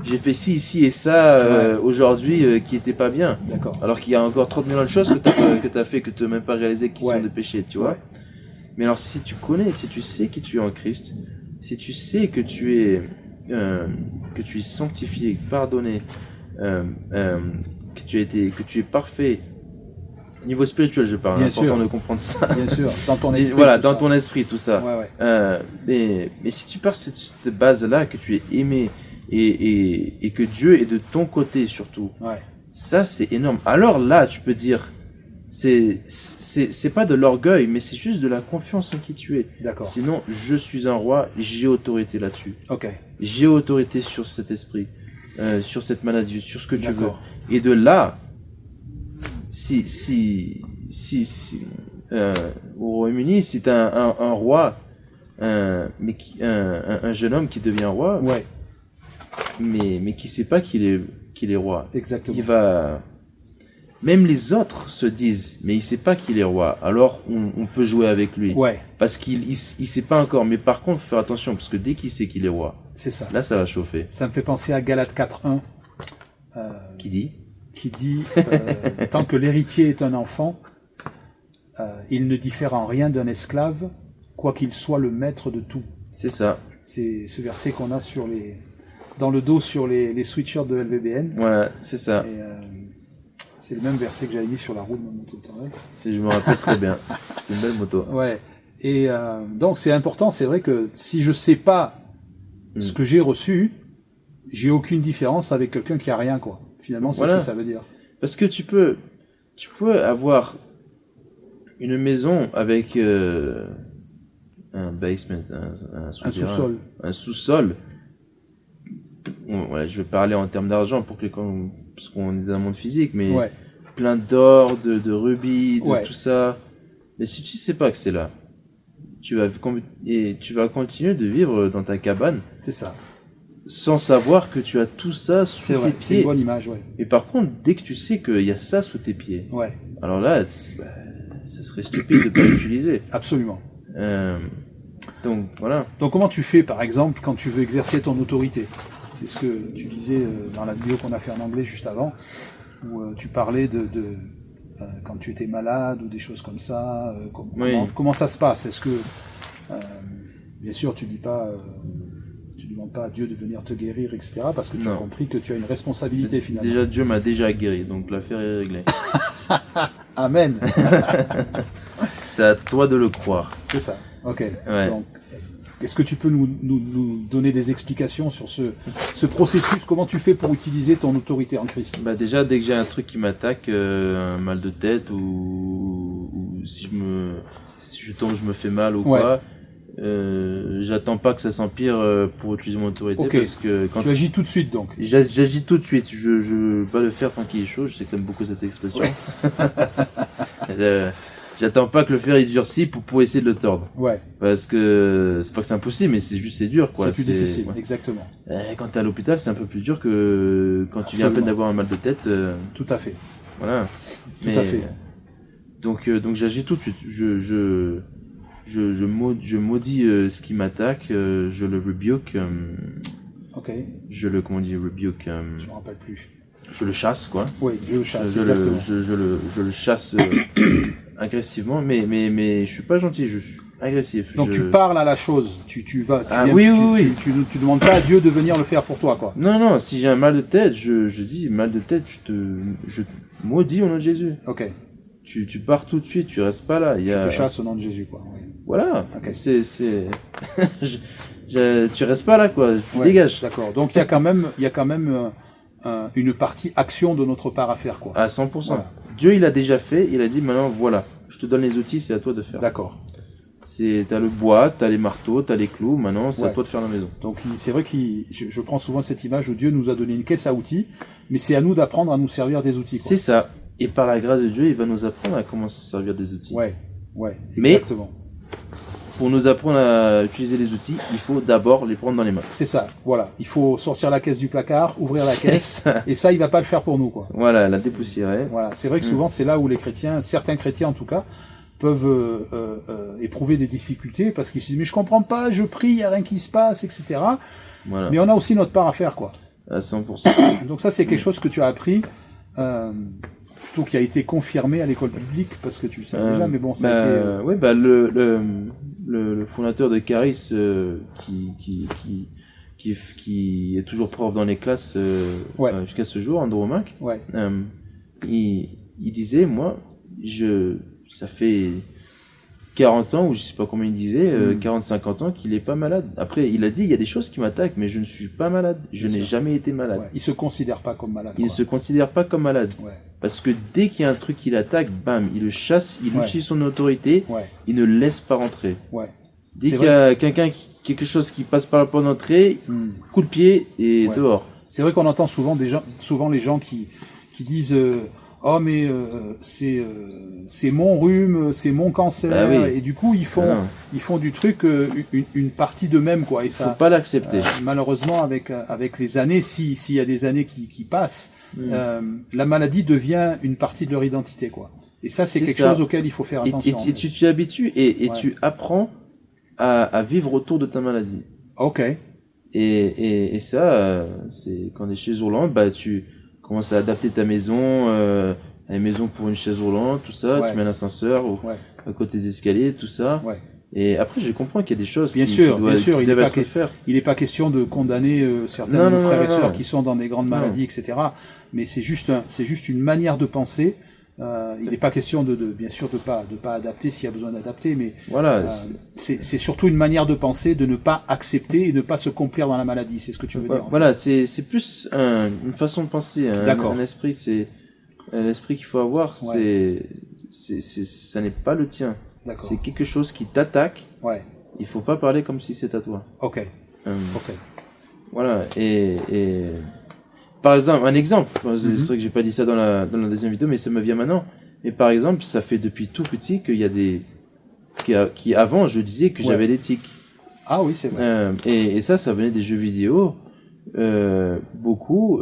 j'ai fait ci et ça aujourd'hui qui était pas bien. D'accord. Alors qu'il y a encore 30 millions de choses que t'as fait que tu n'as même pas réalisé qui sont des péchés, tu vois. Mais alors si tu sais qui tu es en Christ, si tu sais que tu es sanctifié, pardonné, que tu es parfait. Niveau spirituel, je parle. C'est important de comprendre ça. Bien sûr. Dans ton esprit. Voilà, dans ton esprit, tout ça. Ouais. Mais si tu pars cette base-là, que tu es aimé et que Dieu est de ton côté surtout. Ça, c'est énorme. Alors là, tu peux dire, c'est pas de l'orgueil, mais c'est juste de la confiance en qui tu es. D'accord. Sinon, je suis un roi, j'ai autorité là-dessus. Ok. J'ai autorité sur cet esprit, sur cette maladie, sur ce que tu veux. Et de là, au Royaume-Uni, si t'as un roi, mais un jeune homme qui devient roi, mais qui sait pas qu'il est roi. Exactement. Il va. Même les autres se disent, mais il sait pas qu'il est roi. Alors on peut jouer avec lui. Parce qu'il sait pas encore. Mais par contre, faut faire attention parce que dès qu'il sait qu'il est roi, c'est ça. Là, ça va chauffer. Ça me fait penser à Galates 4.1. Qui dit tant que l'héritier est un enfant, il ne diffère en rien d'un esclave, quoiqu'il soit le maître de tout. C'est ça. C'est ce verset qu'on a dans le dos sur les sweatshirts de LVBN. Voilà, c'est ça. Et, c'est le même verset que j'avais mis sur la roue de ma moto. Je me rappelle très bien. C'est une belle moto. Ouais. Et donc c'est important, c'est vrai que si je sais pas ce que j'ai reçu, j'ai aucune différence avec quelqu'un qui a rien, quoi. Finalement, c'est ce que ça veut dire. Parce que tu peux avoir une maison avec un basement, un sous-sol. Un sous-sol. Je vais parler en termes d'argent parce qu'on est dans un monde physique, mais plein d'or, de rubis, de tout ça. Mais si tu sais pas que c'est là, tu vas continuer de vivre dans ta cabane. C'est ça. Sans savoir que tu as tout ça sous tes pieds. C'est une bonne image, Et par contre, dès que tu sais qu'il y a ça sous tes pieds, alors là, ça serait stupide de pas l'utiliser. Absolument. Donc voilà. Donc comment tu fais, par exemple, quand tu veux exercer ton autorité ? C'est ce que tu disais dans la vidéo qu'on a fait en anglais juste avant, où tu parlais de quand tu étais malade ou des choses comme ça. Comment ça se passe ? Est-ce que, bien sûr, tu demandes pas à Dieu de venir te guérir, etc., parce que tu as compris que tu as une responsabilité finalement. Déjà, Dieu m'a déjà guéri, donc l'affaire est réglée. Amen. C'est à toi de le croire. C'est ça. Ok. Ouais. Donc, est-ce que tu peux nous donner des explications sur ce processus? Comment tu fais pour utiliser ton autorité en Christ? Bah déjà, dès que j'ai un truc qui m'attaque, un mal de tête ou si je tombe, je me fais mal ou quoi, j'attends pas que ça s'empire pour utiliser mon autorité parce que quand tu agis tout de suite donc. J'agis tout de suite. Je veux pas le faire tranquille et chaud. Je sais que t'aimes beaucoup cette expression. J'attends pas que le fer il durcisse pour essayer de le tordre. Ouais. Parce que c'est pas que c'est impossible, mais c'est dur quoi. C'est plus difficile, exactement. Quand t'es à l'hôpital, c'est un peu plus dur que quand tu viens à peine d'avoir un mal de tête. Tout à fait. Voilà. Tout à fait. Donc j'agis tout de suite. Je maudis ce qui m'attaque. Je le rebuke. Ok. Je le rebuke. Je me rappelle plus. Je le chasse quoi. Oui, je le chasse. Exactement. Je le chasse agressivement, mais je suis pas gentil, je suis agressif. Donc tu parles à la chose, tu demandes pas à Dieu de venir le faire pour toi quoi. Non, si j'ai un mal de tête, je dis mal de tête, je maudis au nom de Jésus. Ok. Tu pars tout de suite, tu restes pas là. Je te chasse au nom de Jésus quoi. Oui. Voilà. Okay. Tu restes pas là quoi, tu dégages. D'accord. Donc il y a quand même une partie action de notre part à faire quoi. À 100%. Voilà. Dieu il a déjà fait, il a dit maintenant voilà, je te donne les outils, c'est à toi de faire. D'accord. T'as le bois, t'as les marteaux, t'as les clous, maintenant c'est à toi de faire la maison. Donc c'est vrai que je prends souvent cette image où Dieu nous a donné une caisse à outils, mais c'est à nous d'apprendre à nous servir des outils quoi. C'est ça. Et par la grâce de Dieu, il va nous apprendre à comment se servir des outils. Ouais, exactement. Mais pour nous apprendre à utiliser les outils, il faut d'abord les prendre dans les mains. C'est ça, voilà. Il faut sortir la caisse du placard, ouvrir la caisse, et ça, il va pas le faire pour nous, quoi. Voilà, la dépoussiérer. Voilà, c'est vrai que souvent, c'est là où les chrétiens, certains chrétiens en tout cas, peuvent éprouver des difficultés parce qu'ils se disent mais je comprends pas, je prie, il y a rien qui se passe, etc. Voilà. Mais on a aussi notre part à faire, quoi. À 100%. Donc ça, c'est quelque chose que tu as appris. Plutôt qui a été confirmé à l'école biblique parce que tu le sais déjà, mais bon, ça a été. Oui, le fondateur de Caris, qui est toujours prof dans les classes jusqu'à ce jour, Andrew Mac, il disait, moi, ça fait 40 ans, ou je sais pas combien il disait, 40-50 ans qu'il est pas malade. Après, il a dit, il y a des choses qui m'attaquent, mais je ne suis pas malade. Je n'ai jamais été malade. Ouais. Il se considère pas comme malade. Il ne se considère pas comme malade. Ouais. Parce que dès qu'il y a un truc qui l'attaque, bam, il le chasse, il utilise son autorité, il ne laisse pas rentrer. Ouais. Dès qu'il y a quelque chose qui passe par la porte d'entrée, coup de pied et dehors. C'est vrai qu'on entend souvent les gens qui disent oh mais c'est mon rhume, c'est mon cancer, et du coup ils font du truc une partie d'eux-mêmes quoi. Et ça, faut pas l'accepter. Malheureusement avec les années, s'il y a des années qui passent, la maladie devient une partie de leur identité quoi. Et ça c'est quelque chose auquel il faut faire attention. Et tu t'y habitues et tu apprends à vivre autour de ta maladie. Ok. Et ça c'est quand on est chez Hollande, bah tu commences à adapter ta maison à une maison pour une chaise roulante, tout ça, tu mets un ascenseur à côté des escaliers, tout ça. Ouais. Et après, je comprends qu'il y a des choses bien sûr, il n'est pas question de condamner certains de nos frères et sœurs qui sont dans des grandes maladies, etc. Mais c'est juste une manière de penser. Il n'est pas question bien sûr de pas adapter s'il y a besoin d'adapter, mais voilà, c'est surtout une manière de penser, de ne pas accepter et de ne pas se complaire dans la maladie. C'est ce que tu veux dire. Voilà, c'est plus une façon de penser, un esprit. C'est l'esprit qu'il faut avoir. Ça n'est pas le tien. D'accord. C'est quelque chose qui t'attaque. Ouais. Il faut pas parler comme si c'était à toi. Ok. Voilà. Et par exemple, un exemple. C'est vrai que j'ai pas dit ça dans la deuxième vidéo, mais ça me vient maintenant. Mais par exemple, ça fait depuis tout petit qu'il y a qui avant, je disais que j'avais des tics. Ah oui, c'est vrai. Et ça venait des jeux vidéo. Beaucoup.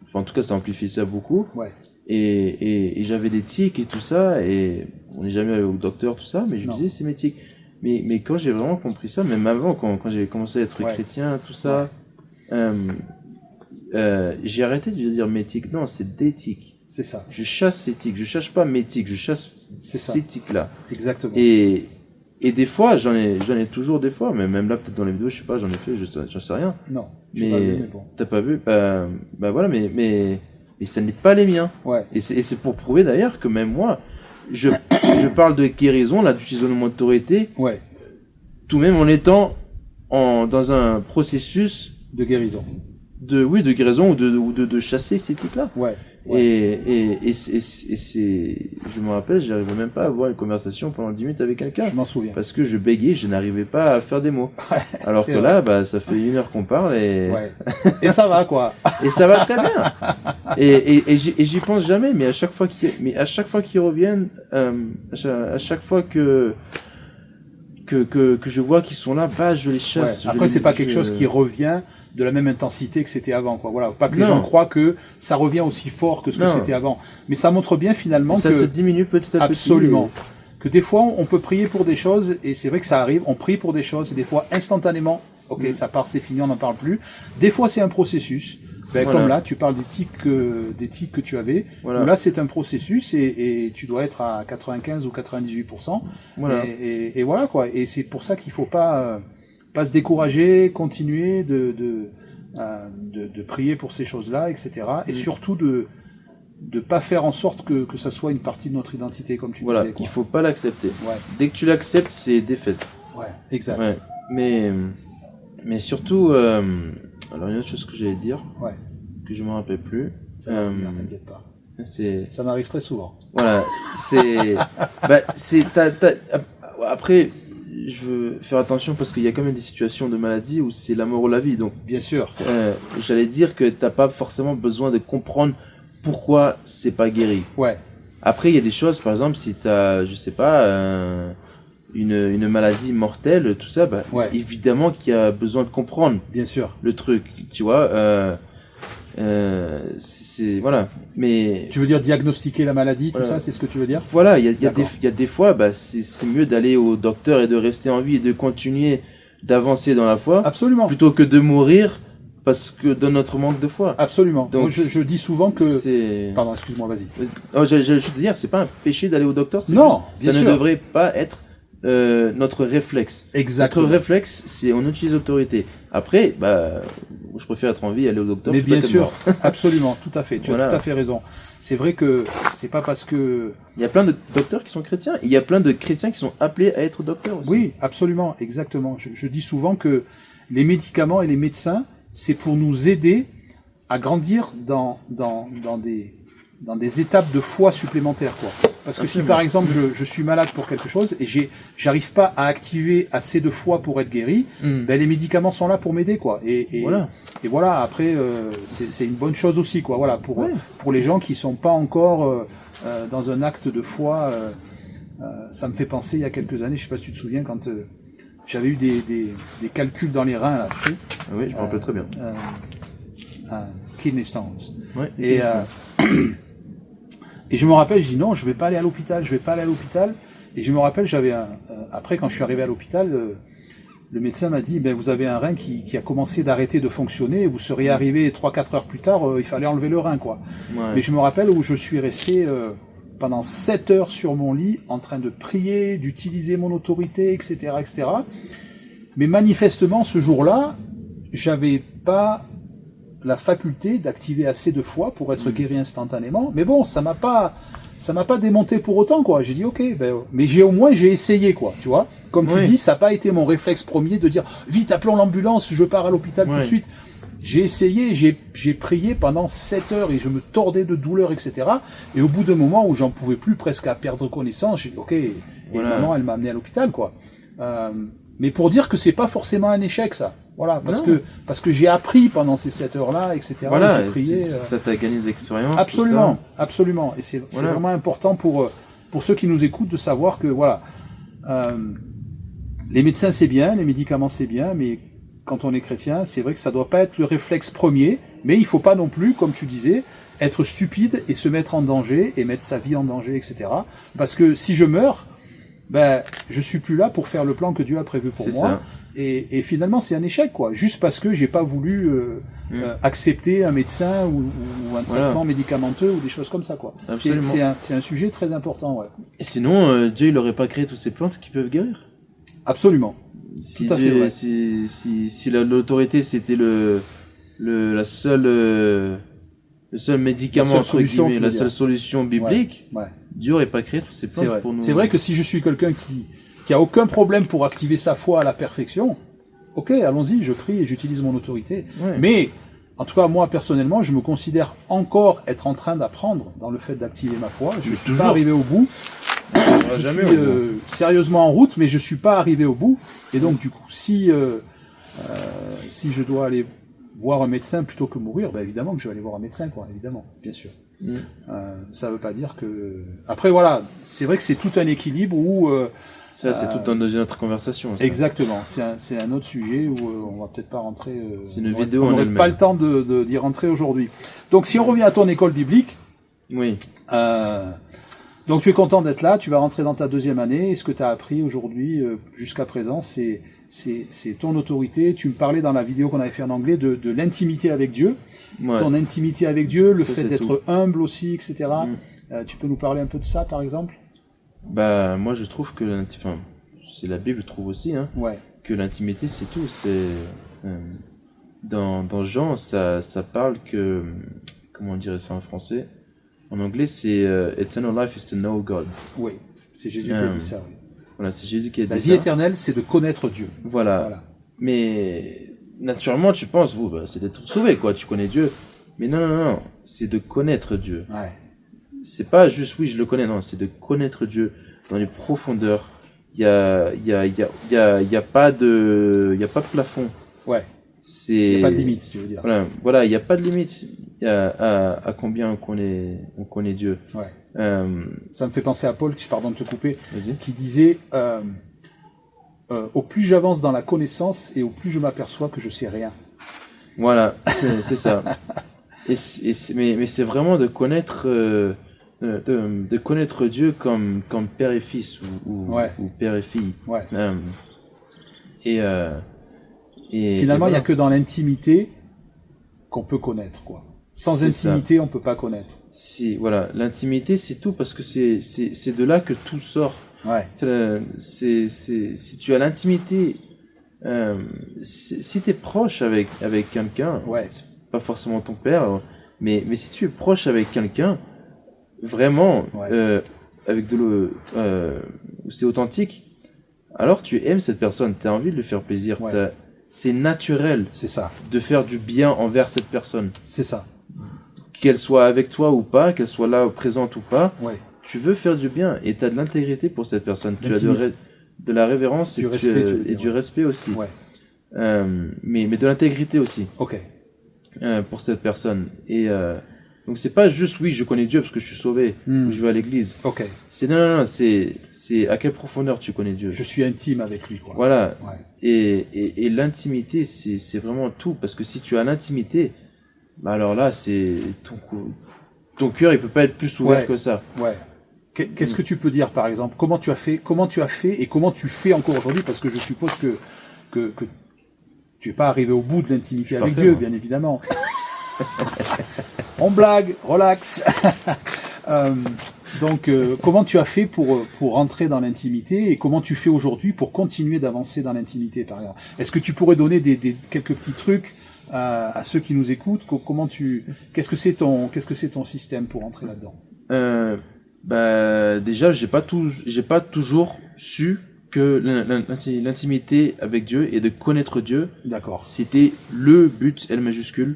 Enfin, en tout cas, ça amplifie ça beaucoup. Ouais. Et j'avais des tics et tout ça, et on n'est jamais allé au docteur, tout ça, mais je disais c'est mes tics. Mais quand j'ai vraiment compris ça, même avant, quand j'ai commencé à être chrétien, tout ça, j'ai arrêté de dire mes tics. Non, c'est des tics. C'est ça. Je chasse ces tics. Je chasse pas mes tics, je chasse ces tics-là. Exactement. Et des fois, j'en ai toujours des fois, mais même là, peut-être dans les vidéos, je sais pas, j'en ai fait, j'en sais rien. Non, mais pas vu, mais bon. T'as pas vu? Bah voilà, mais ça n'est pas les miens. Ouais. Et c'est pour prouver d'ailleurs que même moi, je parle de guérison, là, d'utilisation de mon autorité, Ouais, tout même en étant dans un processus de guérison. de guérison ou de chasser ces types-là. Ouais. Et je me rappelle, j'arrivais même pas à avoir une conversation pendant 10 minutes avec quelqu'un. Je m'en souviens. Parce que je bégayais, je n'arrivais pas à faire des mots. Alors que c'est là, bah, ça fait 1 heure qu'on parle Ouais. Et ça va, quoi. et ça va très bien. Et j'y pense jamais, mais à chaque fois qu'ils reviennent, à chaque fois que je vois qu'ils sont là, bah, je les chasse. Ouais. Après, c'est pas quelque chose qui revient de la même intensité que c'était avant, quoi. Voilà. Pas que les gens croient que ça revient aussi fort que ce que c'était avant. Mais ça montre bien, finalement, ça se diminue petit à petit. Absolument. Que des fois, on peut prier pour des choses, et c'est vrai que ça arrive, on prie pour des choses, et des fois, instantanément, ok, ça part, c'est fini, on n'en parle plus. Des fois, c'est un processus. Comme là, tu parles des tics que tu avais. Voilà. Là, c'est un processus, et tu dois être à 95 ou 98%. Voilà. Et voilà, quoi. Et c'est pour ça qu'il faut pas se décourager, continuer de prier pour ces choses-là, etc. Et surtout de pas faire en sorte que ça soit une partie de notre identité, comme tu disais. Quoi. Il faut pas l'accepter. Ouais. Dès que tu l'acceptes, c'est défaite. Ouais, exact. Ouais. Mais surtout, alors une autre chose que j'allais dire, que je me rappelle plus. Ça va venir, t'inquiète pas. Ça m'arrive très souvent. Voilà, après, je veux faire attention parce qu'il y a quand même des situations de maladie où c'est la mort ou la vie. Donc, bien sûr. J'allais dire que t'as pas forcément besoin de comprendre pourquoi c'est pas guéri. Ouais. Après, il y a des choses, par exemple, si t'as, je sais pas, une maladie mortelle, tout ça, bah, évidemment qu'il y a besoin de comprendre. Bien sûr. Le truc, tu vois. Voilà. Mais tu veux dire diagnostiquer la maladie, tout ça, c'est ce que tu veux dire? Voilà, il y a des fois, bah, c'est mieux d'aller au docteur et de rester en vie et de continuer d'avancer dans la foi. Absolument. Plutôt que de mourir parce que de notre manque de foi. Absolument. Donc, moi, je dis souvent que... Pardon, excuse-moi, vas-y. J'allais juste te dire, c'est pas un péché d'aller au docteur. Non, bien sûr. Ça ne devrait pas être notre réflexe. Exactement. Notre réflexe, c'est on utilise l'autorité. Après, bah, je préfère être en vie et aller au docteur. Mais bien sûr, absolument, tout à fait. Tu as tout à fait raison. C'est vrai que c'est pas parce que... Il y a plein de docteurs qui sont chrétiens, et il y a plein de chrétiens qui sont appelés à être docteurs aussi. Oui, absolument, exactement. Je dis souvent que les médicaments et les médecins, c'est pour nous aider à grandir dans des étapes de foi supplémentaires, quoi. Parce que si par exemple je suis malade pour quelque chose et j'arrive pas à activer assez de foi pour être guéri, ben les médicaments sont là pour m'aider, quoi. Et voilà. Après c'est une bonne chose aussi, quoi. Voilà, pour les gens qui sont pas encore dans un acte de foi. Ça me fait penser il y a quelques années, je sais pas si tu te souviens, quand j'avais eu des calculs dans les reins là-dessus. Oui, je me rappelle très bien. Kidney stones. Ouais, et je me rappelle, je dis non, je vais pas aller à l'hôpital. Et je me rappelle, après quand je suis arrivé à l'hôpital, le médecin m'a dit, ben vous avez un rein qui a commencé d'arrêter de fonctionner, et vous seriez arrivé 3-4 heures plus tard, il fallait enlever le rein, quoi. Ouais. Mais je me rappelle où je suis resté pendant 7 heures sur mon lit, en train de prier, d'utiliser mon autorité, etc., etc. Mais manifestement, ce jour-là, j'avais pas la faculté d'activer assez de foi pour être guéri instantanément. Mais bon, ça m'a pas démonté pour autant, quoi. J'ai dit ok, mais j'ai essayé, quoi, tu vois. Comme tu dis, ça n'a pas été mon réflexe premier de dire vite, appelons l'ambulance, je pars à l'hôpital tout de suite. J'ai essayé, j'ai prié pendant 7 heures et je me tordais de douleur, etc. Et au bout d'un moment où j'en pouvais plus, presque à perdre connaissance, j'ai dit ok, et maman, elle m'a amené à l'hôpital, quoi. Mais pour dire que c'est pas forcément un échec, ça. Voilà, parce que j'ai appris pendant ces 7 heures-là, etc. Voilà, j'ai prié. Ça t'a gagné de l'expérience. Absolument, absolument. Et c'est vraiment important pour ceux qui nous écoutent de savoir que voilà, les médecins c'est bien, les médicaments c'est bien, mais quand on est chrétien, c'est vrai que ça doit pas être le réflexe premier, mais il faut pas non plus, comme tu disais, être stupide et se mettre en danger et mettre sa vie en danger, etc. Parce que si je meurs, je suis plus là pour faire le plan que Dieu a prévu pour moi. Ça. Et finalement, c'est un échec, quoi. Juste parce que j'ai pas voulu accepter un médecin ou un traitement médicamenteux ou des choses comme ça, quoi. C'est un sujet très important, ouais. Et sinon, Dieu, il aurait pas créé toutes ces plantes qui peuvent guérir. Absolument. Tout à fait vrai. Si l'autorité c'était la seule le seul médicament, La seule solution, entre guillemets, tu veux la seule dire. solution biblique, Ouais. Dieu aurait pas créé toutes ces C'est plantes vrai. pour nous. C'est vrai que si je suis quelqu'un qui a aucun problème pour activer sa foi à la perfection, ok, allons-y, je prie et j'utilise mon autorité. Ouais. Mais, en tout cas, moi, personnellement, je me considère encore être en train d'apprendre dans le fait d'activer ma foi. Je Mais suis toujours. pas arrivé au bout. Je Jamais suis au bout. sérieusement en route, mais je suis pas arrivé au bout. Et donc, du coup, si je dois aller voir un médecin plutôt que mourir, ben évidemment que je vais aller voir un médecin, quoi, évidemment, bien sûr. Ça veut pas dire que... Après, voilà, c'est vrai que c'est tout un équilibre où... Ça, c'est tout dans une autre conversation. Ça. Exactement, c'est un autre sujet où on va peut-être pas rentrer... C'est une vidéo en on n'aurait elle-même. pas le temps d'y rentrer aujourd'hui. Donc, si on revient à ton école biblique... Oui. Donc tu es content d'être là, tu vas rentrer dans ta deuxième année, et ce que tu as appris aujourd'hui, jusqu'à présent, c'est ton autorité. Tu me parlais dans la vidéo qu'on avait fait en anglais de l'intimité avec Dieu, Ouais. ton intimité avec Dieu, le Ça, fait c'est d'être humble aussi, etc. Mm. Tu peux nous parler un peu de ça, par exemple? Bah, moi, je trouve que enfin, c'est la Bible trouve aussi, hein, Ouais, que l'intimité, c'est tout. C'est dans Jean, ça parle que comment on dirait ça en français? En anglais, c'est Eternal life is to know God. oui, c'est Jésus qui a dit ça. Oui. Voilà, c'est Jésus qui a dit La ça. vie éternelle, c'est de connaître Dieu. Voilà. Voilà. Mais naturellement, tu penses, bah, c'est d'être sauvé, quoi. Tu connais Dieu. Mais non. C'est de connaître Dieu. Ouais, C'est pas juste, oui, je le connais. Non, c'est de connaître Dieu dans les profondeurs. Il y a pas de plafond. ouais. C'est. Il n'y a pas de limite, tu veux dire. Voilà, il n'y a pas de limite à combien on connaît Dieu. Ouais. Ça me fait penser à Paul, pardon de te couper, Vas-y. qui disait au plus j'avance dans la connaissance et au plus je m'aperçois que je sais rien. Voilà, c'est ça. Mais c'est vraiment de connaître, de connaître Dieu comme père et fils Ouais. ou père et fille. Ouais. Et Finalement, il n'y a voilà. que dans l'intimité qu'on peut connaître, quoi. Sans C'est intimité, on peut pas connaître. Voilà, l'intimité, c'est tout parce que c'est de là que tout sort. Ouais. Si tu as l'intimité, si tu es proche avec quelqu'un, Ouais. c'est pas forcément ton père, mais si tu es proche avec quelqu'un, vraiment, Ouais. avec où c'est authentique, alors tu aimes cette personne, tu as envie de lui faire plaisir, Ouais. c'est naturel C'est ça. de faire du bien envers cette personne. C'est ça. Qu'elle soit avec toi ou pas, qu'elle soit là présente ou pas, Ouais. tu veux faire du bien et tu as de l'intégrité pour cette personne. Tu as L'intimité. de la révérence Du et, respect, tu veux et dire, du ouais. respect aussi. Ouais. Mais de l'intégrité aussi Ok. pour cette personne. Et donc c'est pas juste oui, je connais Dieu parce que je suis sauvé ou je vais à l'église. Ok. C'est non, c'est à quelle profondeur tu connais Dieu. Je suis intime avec lui, quoi. Voilà. Ouais. Et l'intimité, c'est vraiment tout parce que si tu as l'intimité, bah alors là, c'est ton cœur, il peut pas être plus ouvert Ouais. que ça. Ouais. Qu'est-ce que tu peux dire, par exemple? Comment tu as fait et comment tu fais encore aujourd'hui? Parce que je suppose que tu es pas arrivé au bout de l'intimité avec parfait, Dieu, moi. bien évidemment. On blague, relax. Donc, comment tu as fait pour rentrer dans l'intimité et comment tu fais aujourd'hui pour continuer d'avancer dans l'intimité, par exemple? Est-ce que tu pourrais donner quelques petits trucs à ceux qui nous écoutent? Qu'est-ce que c'est ton système pour entrer là-dedans? Bah déjà, j'ai pas toujours su que l'intimité avec Dieu et de connaître Dieu, D'accord. c'était le but L majuscule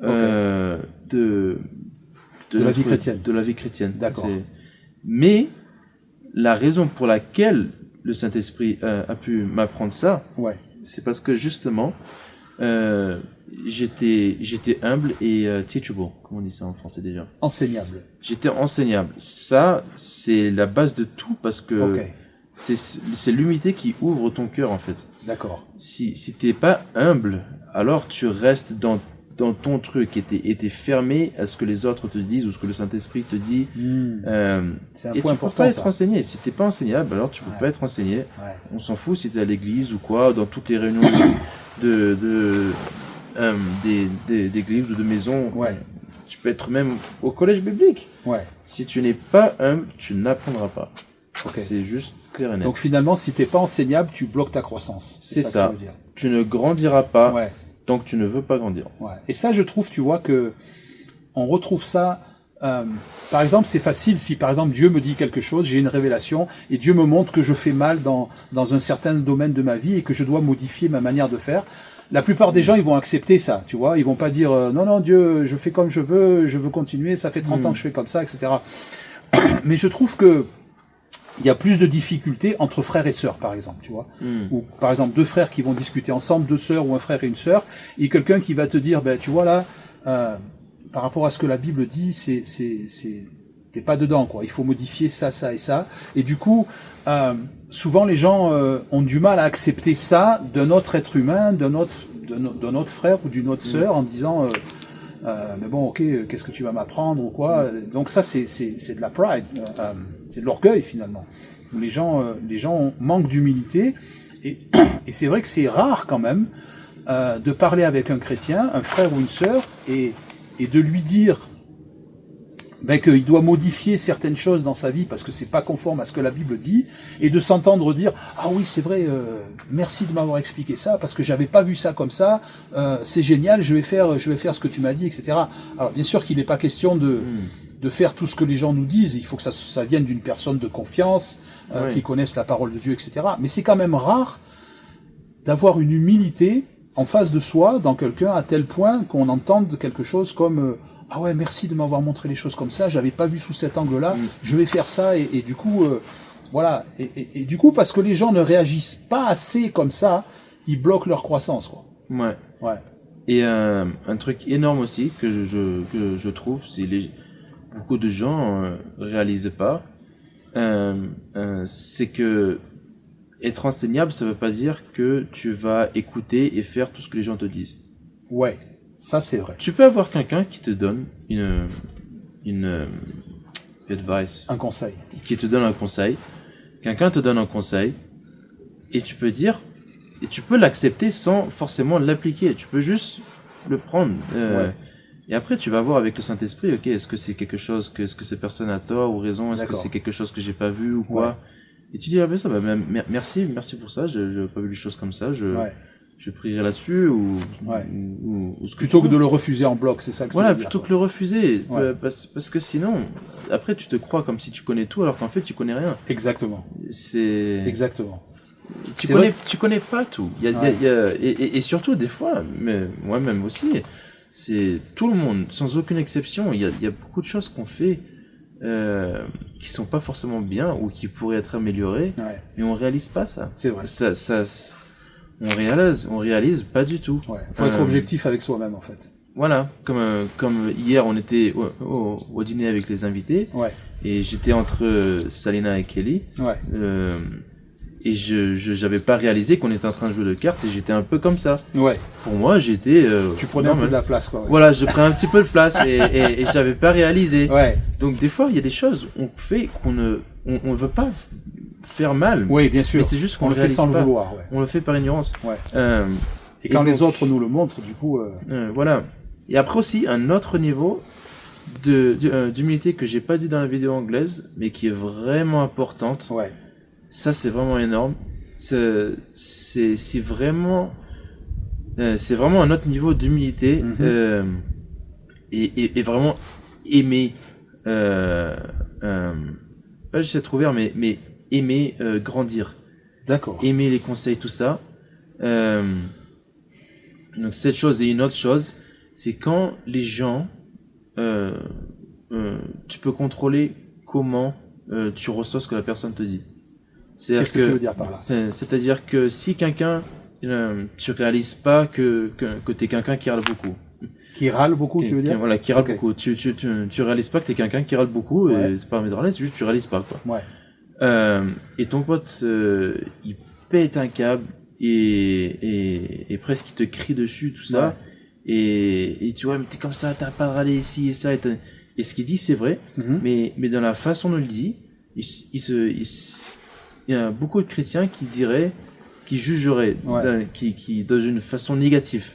de la vie chrétienne. De la vie chrétienne. D'accord. Mais la raison pour laquelle le Saint-Esprit a pu m'apprendre ça, Ouais. c'est parce que justement, j'étais humble et teachable, comme on dit ça en français déjà. Enseignable. J'étais enseignable. Ça, c'est la base de tout parce que Ok. c'est l'humilité qui ouvre ton cœur en fait. D'accord. Si t'es pas humble, alors tu restes dans ton truc et t'es fermé à ce que les autres te disent ou ce que le Saint-Esprit te dit. C'est un Et point tu peux important, pas être ça. enseigné. Si t'es pas enseignable, alors tu peux Ouais. pas être enseigné. Ouais. On s'en fout si t'es à l'église ou quoi, dans toutes les réunions d'église ou de maison. Ouais. Tu peux être même au collège biblique. Ouais. Si tu n'es pas humble, tu n'apprendras pas. Ok. C'est juste clair et net. Donc finalement, si t'es pas enseignable, tu bloques ta croissance. C'est que ça. tu veux dire. Tu ne grandiras pas Ouais. tant que tu ne veux pas grandir. Ouais. Et ça, je trouve, tu vois que on retrouve ça. Par exemple, c'est facile si, par exemple, Dieu me dit quelque chose, j'ai une révélation, et Dieu me montre que je fais mal dans un certain domaine de ma vie et que je dois modifier ma manière de faire. La plupart des gens, ils vont accepter ça, tu vois. Ils vont pas dire non, Dieu, je fais comme je veux continuer, ça fait 30 ans que je fais comme ça, etc. Mais je trouve que il y a plus de difficultés entre frères et sœurs, par exemple, tu vois. Ou par exemple, deux frères qui vont discuter ensemble, deux sœurs ou un frère et une sœur, et quelqu'un qui va te dire, ben tu vois là, par rapport à ce que la Bible dit, t'es pas dedans, quoi. Il faut modifier ça, ça et ça. Et du coup, souvent les gens ont du mal à accepter ça d'un autre être humain, d'un autre frère ou d'une autre sœur, en disant mais bon, ok, qu'est-ce que tu vas m'apprendre ou quoi. Donc ça, c'est de la pride, c'est de l'orgueil finalement. Les gens manquent d'humilité et c'est vrai que c'est rare quand même de parler avec un chrétien, un frère ou une sœur, et de lui dire qu'il doit modifier certaines choses dans sa vie parce que c'est pas conforme à ce que la Bible dit, et de s'entendre dire ah oui c'est vrai, merci de m'avoir expliqué ça parce que j'avais pas vu ça comme ça, c'est génial, je vais faire ce que tu m'as dit, etc. Alors bien sûr qu'il n'est pas question de faire tout ce que les gens nous disent, il faut que ça vienne d'une personne de confiance, qui connaisse la parole de Dieu, etc. Mais c'est quand même rare d'avoir une humilité en face de soi dans quelqu'un à tel point qu'on entende quelque chose comme ah ouais, merci de m'avoir montré les choses comme ça, j'avais pas vu sous cet angle-là, je vais faire ça, et du coup, voilà, et du coup, parce que les gens ne réagissent pas assez comme ça, ils bloquent leur croissance, quoi. Ouais. Et un truc énorme aussi que je trouve, c'est beaucoup de gens réalisent pas, c'est que être enseignable, ça veut pas dire que tu vas écouter et faire tout ce que les gens te disent. Ouais. Ça, c'est vrai. Tu peux avoir quelqu'un qui te donne une advice. Un conseil. Qui te donne un conseil. Quelqu'un te donne un conseil. Et tu peux dire, et tu peux l'accepter sans forcément l'appliquer. Tu peux juste le prendre. Et après, tu vas voir avec le Saint-Esprit, ok, est-ce que c'est quelque chose est-ce que cette personne a tort ou raison? Est-ce que c'est quelque chose que j'ai pas vu ou quoi? Et tu dis, ah ben ça, merci pour ça, je pas vu les choses comme ça, je prierai là-dessus ou ce que plutôt que de le refuser en bloc, c'est ça que tu veux dire, plutôt que le refuser, parce que sinon après tu te crois comme si tu connais tout alors qu'en fait tu connais rien. Exactement. Exactement. Tu connais pas tout. Et surtout des fois, mais moi-même aussi, c'est tout le monde sans aucune exception. Il y a beaucoup de choses qu'on fait qui sont pas forcément bien ou qui pourraient être améliorées, mais on réalise pas ça. C'est vrai. On réalise pas du tout. Faut être objectif avec soi-même en fait. Voilà, comme hier on était au dîner avec les invités, et j'étais entre Salina et Kelly, et j'avais pas réalisé qu'on était en train de jouer de cartes et j'étais un peu comme ça. Pour moi j'étais tu prenais un peu de la place quoi. Voilà, je prenais un petit peu de place et j'avais pas réalisé. Donc des fois il y a des choses on fait qu'on ne veut pas faire mal. Oui, bien sûr. Mais c'est juste qu'on le fait sans pas. le vouloir. On le fait par ignorance. Et quand les autres nous le montrent, du coup. Voilà. Et après aussi un autre niveau d'humilité que j'ai pas dit dans la vidéo anglaise, mais qui est vraiment importante. Ça c'est vraiment énorme. C'est vraiment un autre niveau d'humilité et vraiment aimer pas juste être ouvert mais aimer grandir. D'accord. Aimer les conseils, tout ça. Donc cette chose et une autre chose, c'est quand les gens tu peux contrôler comment tu reçois ce que la personne te dit. Qu'est-ce que tu veux dire par là? C'est-à-dire que si quelqu'un tu réalises pas que t'es quelqu'un qui râle beaucoup. Qui râle beaucoup, tu veux dire? Voilà, qui râle beaucoup. Tu réalises pas que t'es quelqu'un qui râle beaucoup, et c'est pas un de râler, c'est juste que tu réalises pas, quoi. Et ton pote, il pète un câble, et presque il te crie dessus, tout ça. Et tu vois, mais t'es comme ça, t'as pas de râler ici et ça, et ce qu'il dit, c'est vrai, mais dans la façon dont il dit, il y a beaucoup de chrétiens qui jugeraient, qui dans une façon négative.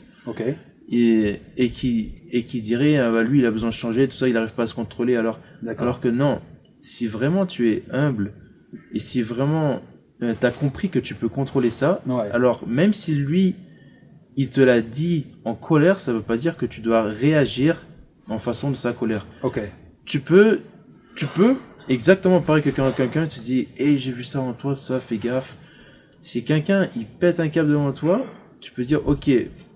Et qui dirait lui il a besoin de changer, tout ça, il n'arrive pas à se contrôler, alors que non, si vraiment tu es humble et si vraiment t'as compris que tu peux contrôler ça, alors même si lui il te l'a dit en colère, ça veut pas dire que tu dois réagir en façon de sa colère. Ok. Tu peux exactement parler à quelqu'un, tu dis, hey, j'ai vu ça en toi, ça, fais gaffe. Si quelqu'un, il pète un câble devant toi, tu peux dire, ok,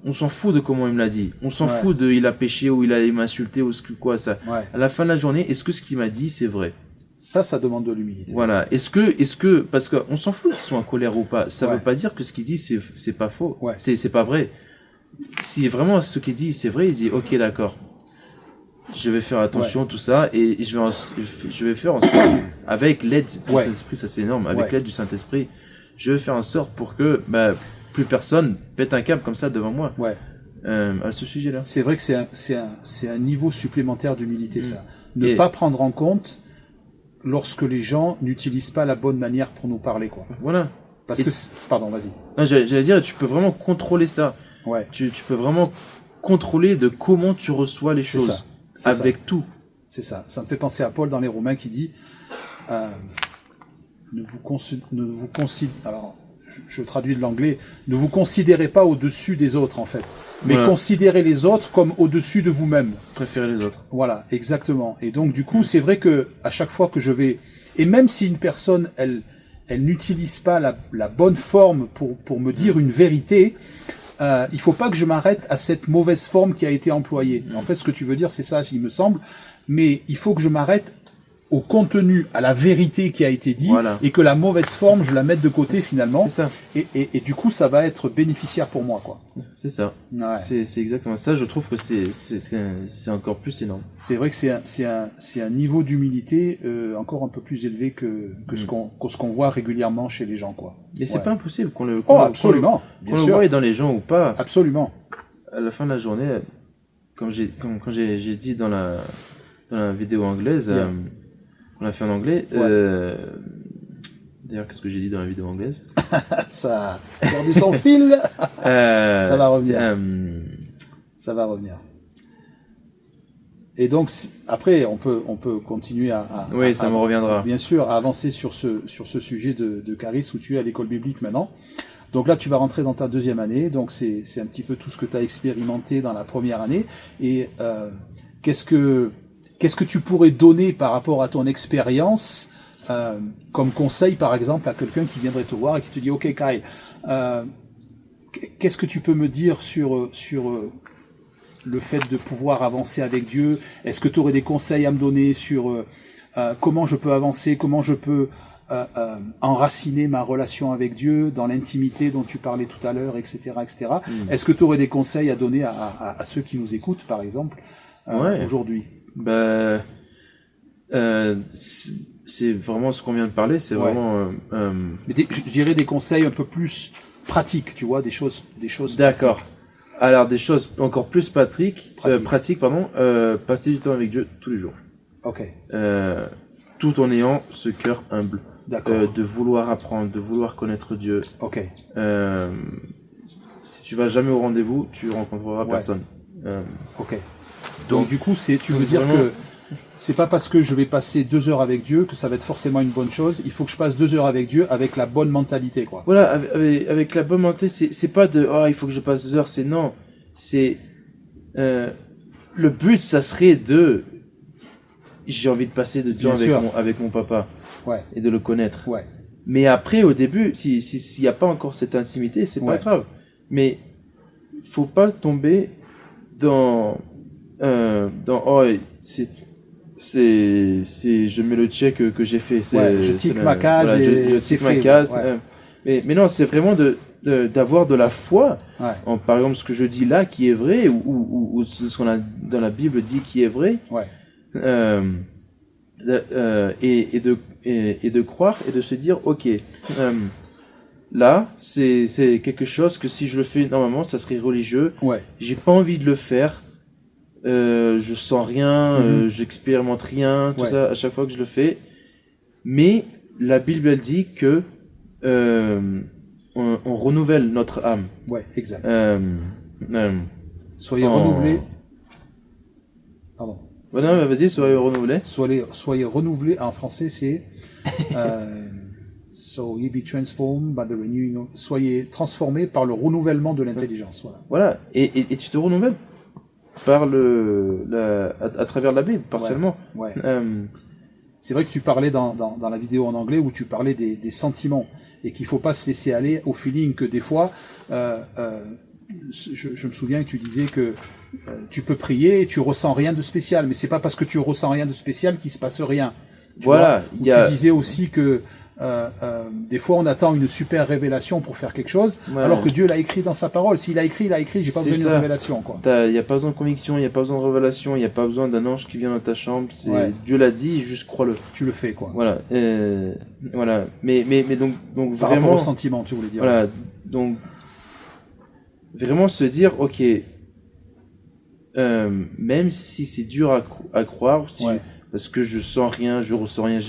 on s'en fout de comment il me l'a dit. On s'en fout de il a péché ou il m'a insulté ou quoi, ça. Ouais. À la fin de la journée, est-ce que ce qu'il m'a dit, c'est vrai? Ça demande de l'humilité. Voilà. Est-ce que, parce qu'on s'en fout qu'ils soient en colère ou pas. Ça veut pas dire que ce qu'il dit, c'est pas faux. Ouais. C'est pas vrai. Si vraiment ce qu'il dit, c'est vrai, il dit, ok, d'accord. Je vais faire attention, tout ça, et je vais faire en sorte, avec l'aide du Saint-Esprit, ça c'est énorme, avec l'aide du Saint-Esprit, je vais faire en sorte pour que, plus personne pète un câble comme ça devant moi. Ouais. À ce sujet-là. C'est vrai que c'est un niveau supplémentaire d'humilité, ça. Ne pas prendre en compte lorsque les gens n'utilisent pas la bonne manière pour nous parler, quoi. Voilà. Parce que, pardon, vas-y. Non, j'allais dire, tu peux vraiment contrôler ça. Ouais. Tu peux vraiment contrôler de comment tu reçois les choses. Avec tout. C'est ça. Ça me fait penser à Paul dans les Romains qui dit ne vous considérez, alors je traduis de l'anglais, ne vous considérez pas au-dessus des autres en fait, mais considérez les autres comme au-dessus de vous-même. Préférez les autres. Voilà, exactement. Et donc du coup, c'est vrai que à chaque fois que je vais, et même si une personne elle n'utilise pas la bonne forme pour me dire une vérité, il faut pas que je m'arrête à cette mauvaise forme qui a été employée. En fait, ce que tu veux dire, c'est ça, il me semble. Mais il faut que je m'arrête au contenu, à la vérité qui a été dit, et que la mauvaise forme, je la mette de côté finalement. C'est ça. Et du coup, ça va être bénéficiaire pour moi, quoi. C'est ça. Ouais. C'est exactement ça. Je trouve que c'est encore plus énorme. C'est vrai que c'est un niveau d'humilité encore un peu plus élevé que ce qu'on voit régulièrement chez les gens, quoi. Et c'est pas impossible qu'on le absolument, qu'on le voit dans les gens ou pas. Absolument. À la fin de la journée, comme j'ai dit dans la vidéo anglaise, on l'a fait en anglais. D'ailleurs, qu'est-ce que j'ai dit dans la vidéo anglaise? Ça a perdu son fil. Ça va revenir. Ça va revenir. Et donc après, on peut continuer oui, ça me reviendra. Bien sûr, à avancer sur ce sujet de Caris où tu es à l'école biblique maintenant. Donc là, tu vas rentrer dans ta deuxième année. Donc c'est un petit peu tout ce que tu as expérimenté dans la première année. Et qu'est-ce que tu pourrais donner par rapport à ton expérience comme conseil, par exemple, à quelqu'un qui viendrait te voir et qui te dit « Ok, Kyle, qu'est-ce que tu peux me dire sur le fait de pouvoir avancer avec Dieu? Est-ce que tu aurais des conseils à me donner sur comment je peux avancer, comment je peux enraciner ma relation avec Dieu dans l'intimité dont tu parlais tout à l'heure, etc. etc. Est-ce que tu aurais des conseils à donner à ceux qui nous écoutent, par exemple, aujourd'hui? C'est vraiment ce qu'on vient de parler, c'est vraiment... Mais je dirais des conseils un peu plus pratiques, tu vois, des choses D'accord. Pratiques. Alors, des choses encore plus pratiques, passer du temps avec Dieu tous les jours. Ok. Tout en ayant ce cœur humble. D'accord. De vouloir apprendre, de vouloir connaître Dieu. Ok. Si tu vas jamais au rendez-vous, tu rencontreras personne. Ok. Donc du coup, tu veux dire que c'est pas parce que je vais passer 2 heures avec Dieu que ça va être forcément une bonne chose. Il faut que je passe 2 heures avec Dieu avec la bonne mentalité, quoi. Voilà, avec la bonne mentalité, c'est pas de il faut que je passe 2 heures, c'est non. C'est le but, ça serait j'ai envie de passer de temps avec mon papa et de le connaître. Ouais. Mais après, au début, s'il y a pas encore cette intimité, c'est pas grave. Mais faut pas tomber dans je mets le check que j'ai fait. Je tique ma case et c'est fait. Mais non, c'est vraiment d'avoir de la foi en, par exemple, ce que je dis là qui est vrai ou ce qu'on a dans la Bible dit qui est vrai. Et de croire et de se dire ok, là c'est quelque chose que si je le fais normalement ça serait religieux. J'ai pas envie de le faire. Je sens rien, j'expérimente rien, tout ça à chaque fois que je le fais. Mais la Bible elle dit que on renouvelle notre âme. Ouais, exact. Soyez renouvelés. Pardon. Non, vas-y, soyez renouvelés. Soyez renouvelés. En français, c'est so ye be transformed by the renewing. Soyez transformés par le renouvellement de l'intelligence. Voilà. Et tu te renouvelles par à travers la Bible, partiellement. Ouais. C'est vrai que tu parlais dans la vidéo en anglais où tu parlais des sentiments et qu'il faut pas se laisser aller au feeling, que des fois, je me souviens que tu disais que tu peux prier et tu ressens rien de spécial, mais c'est pas parce que tu ressens rien de spécial qu'il se passe rien. Voilà. Tu disais aussi que des fois on attend une super révélation pour faire quelque chose, alors que Dieu l'a écrit dans sa parole. S'il a écrit, j'ai pas besoin d'une révélation, quoi. Il n'y a pas besoin de conviction, il n'y a pas besoin de révélation, il n'y a pas besoin d'un ange qui vient dans ta chambre. Dieu l'a dit, juste crois-le. Tu le fais, quoi. Voilà. Voilà. Mais donc par vraiment. rapport au sentiment, tu voulais dire. Voilà. Donc vraiment se dire, ok, même si c'est dur à croire, parce que je sens rien, je ressens rien,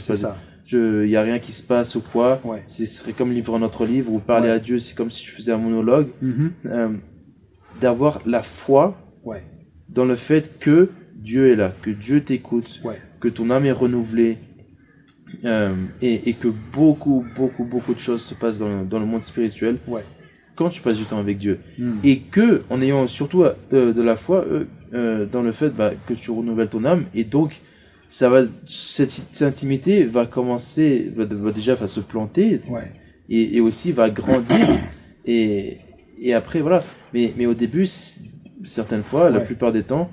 il y a rien qui se passe ou quoi. Ce serait comme lire un autre livre ou parler à Dieu, c'est comme si je faisais un monologue. D'avoir la foi dans le fait que Dieu est là, que Dieu t'écoute, que ton âme est renouvelée, et que beaucoup de choses se passent dans le monde spirituel quand tu passes du temps avec Dieu. Et que, en ayant surtout de la foi dans le fait que tu renouvelles ton âme, et donc cette intimité va commencer, déjà se planter, et aussi va grandir, et après voilà. Mais au début, certaines fois, la plupart du temps,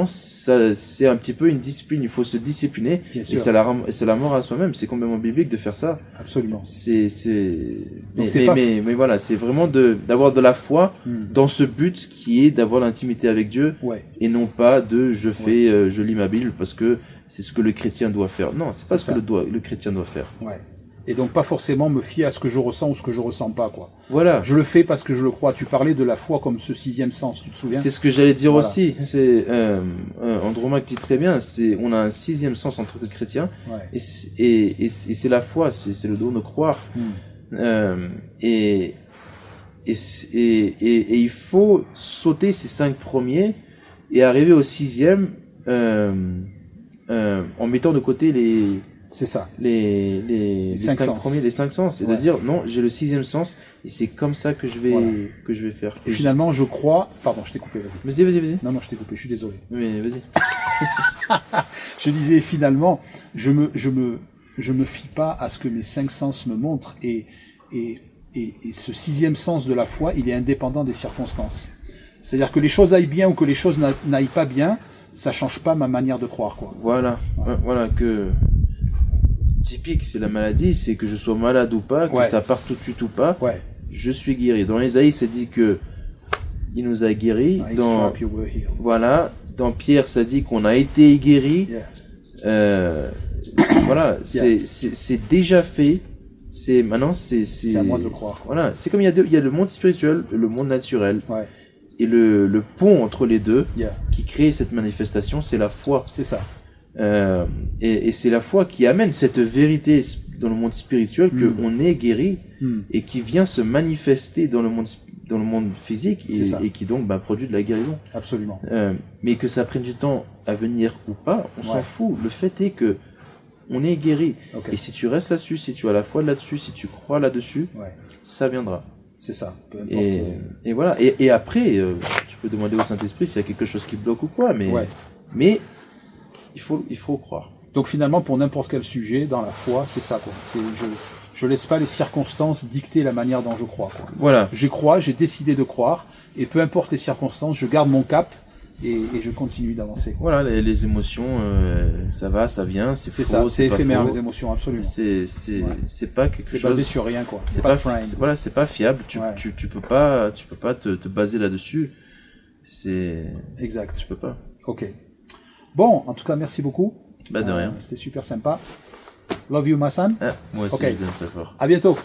c'est un petit peu une discipline. Il faut se discipliner, et c'est la mort à soi-même. C'est complètement biblique de faire ça. Absolument. Mais voilà, c'est vraiment d'avoir de la foi dans ce but qui est d'avoir l'intimité avec Dieu, et non pas je lis ma Bible parce que c'est ce que le chrétien doit faire. Non, c'est pas ce que le chrétien doit faire. Et donc pas forcément me fier à ce que je ressens ou ce que je ressens pas, quoi. Voilà. Je le fais parce que je le crois. Tu parlais de la foi comme ce sixième sens, tu te souviens? C'est ce que j'allais dire aussi. C'est Andromaque dit très bien. On a un sixième sens en tant que chrétien, et c'est la foi. C'est le don de croire. Et il faut sauter ces 5 premiers et arriver au 6e en mettant de côté les 5 premiers, les 5 sens, et de dire non, j'ai le 6e sens, et c'est comme ça que je vais faire. Et finalement, je crois. Pardon, je t'ai coupé. Vas-y. Vas-y. Non, je t'ai coupé. Je suis désolé. Mais vas-y. Je disais finalement, je me fie pas à ce que mes 5 sens me montrent, et ce 6e sens de la foi, il est indépendant des circonstances. C'est-à-dire que les choses aillent bien ou que les choses n'aillent pas bien, ça change pas ma manière de croire, quoi. Voilà que typique, c'est la maladie, c'est que je sois malade ou pas, que ça parte tout de suite ou pas, je suis guéri. Dans Ésaïe, ça dit que il nous a guéris. Dans Pierre, ça dit qu'on a été guéri. Voilà, c'est déjà fait. Maintenant, c'est à moi de le croire. Voilà, c'est comme il y a le monde spirituel, le monde naturel. Et le pont entre les deux qui crée cette manifestation, c'est la foi. C'est ça. Et c'est la foi qui amène cette vérité dans le monde spirituel qu'on est guéri et qui vient se manifester dans le monde physique et qui donc produit de la guérison. Absolument. Mais que ça prenne du temps à venir ou pas, on s'en fout. Le fait est que on est guéri. Et si tu restes là-dessus, si tu as la foi là-dessus, si tu crois là-dessus, ça viendra. C'est ça, peu importe. Et voilà. Et après, tu peux demander au Saint-Esprit s'il y a quelque chose qui bloque ou quoi, mais il faut croire. Donc finalement, pour n'importe quel sujet, dans la foi, c'est ça, quoi. Je laisse pas les circonstances dicter la manière dont je crois, quoi. Voilà. Je crois, j'ai décidé de croire, et peu importe les circonstances, je garde mon cap, et je continue d'avancer, quoi. Voilà, les émotions, ça va, ça vient, c'est ça, c'est éphémère, les émotions, absolument. C'est pas quelque chose. C'est basé sur rien, quoi. C'est pas c'est pas fiable. Tu peux pas te baser là-dessus. Exact. Tu peux pas. Ok. Bon, en tout cas, merci beaucoup. De rien. C'était super sympa. Love you, my son. Moi aussi, je vous aime très fort. À bientôt.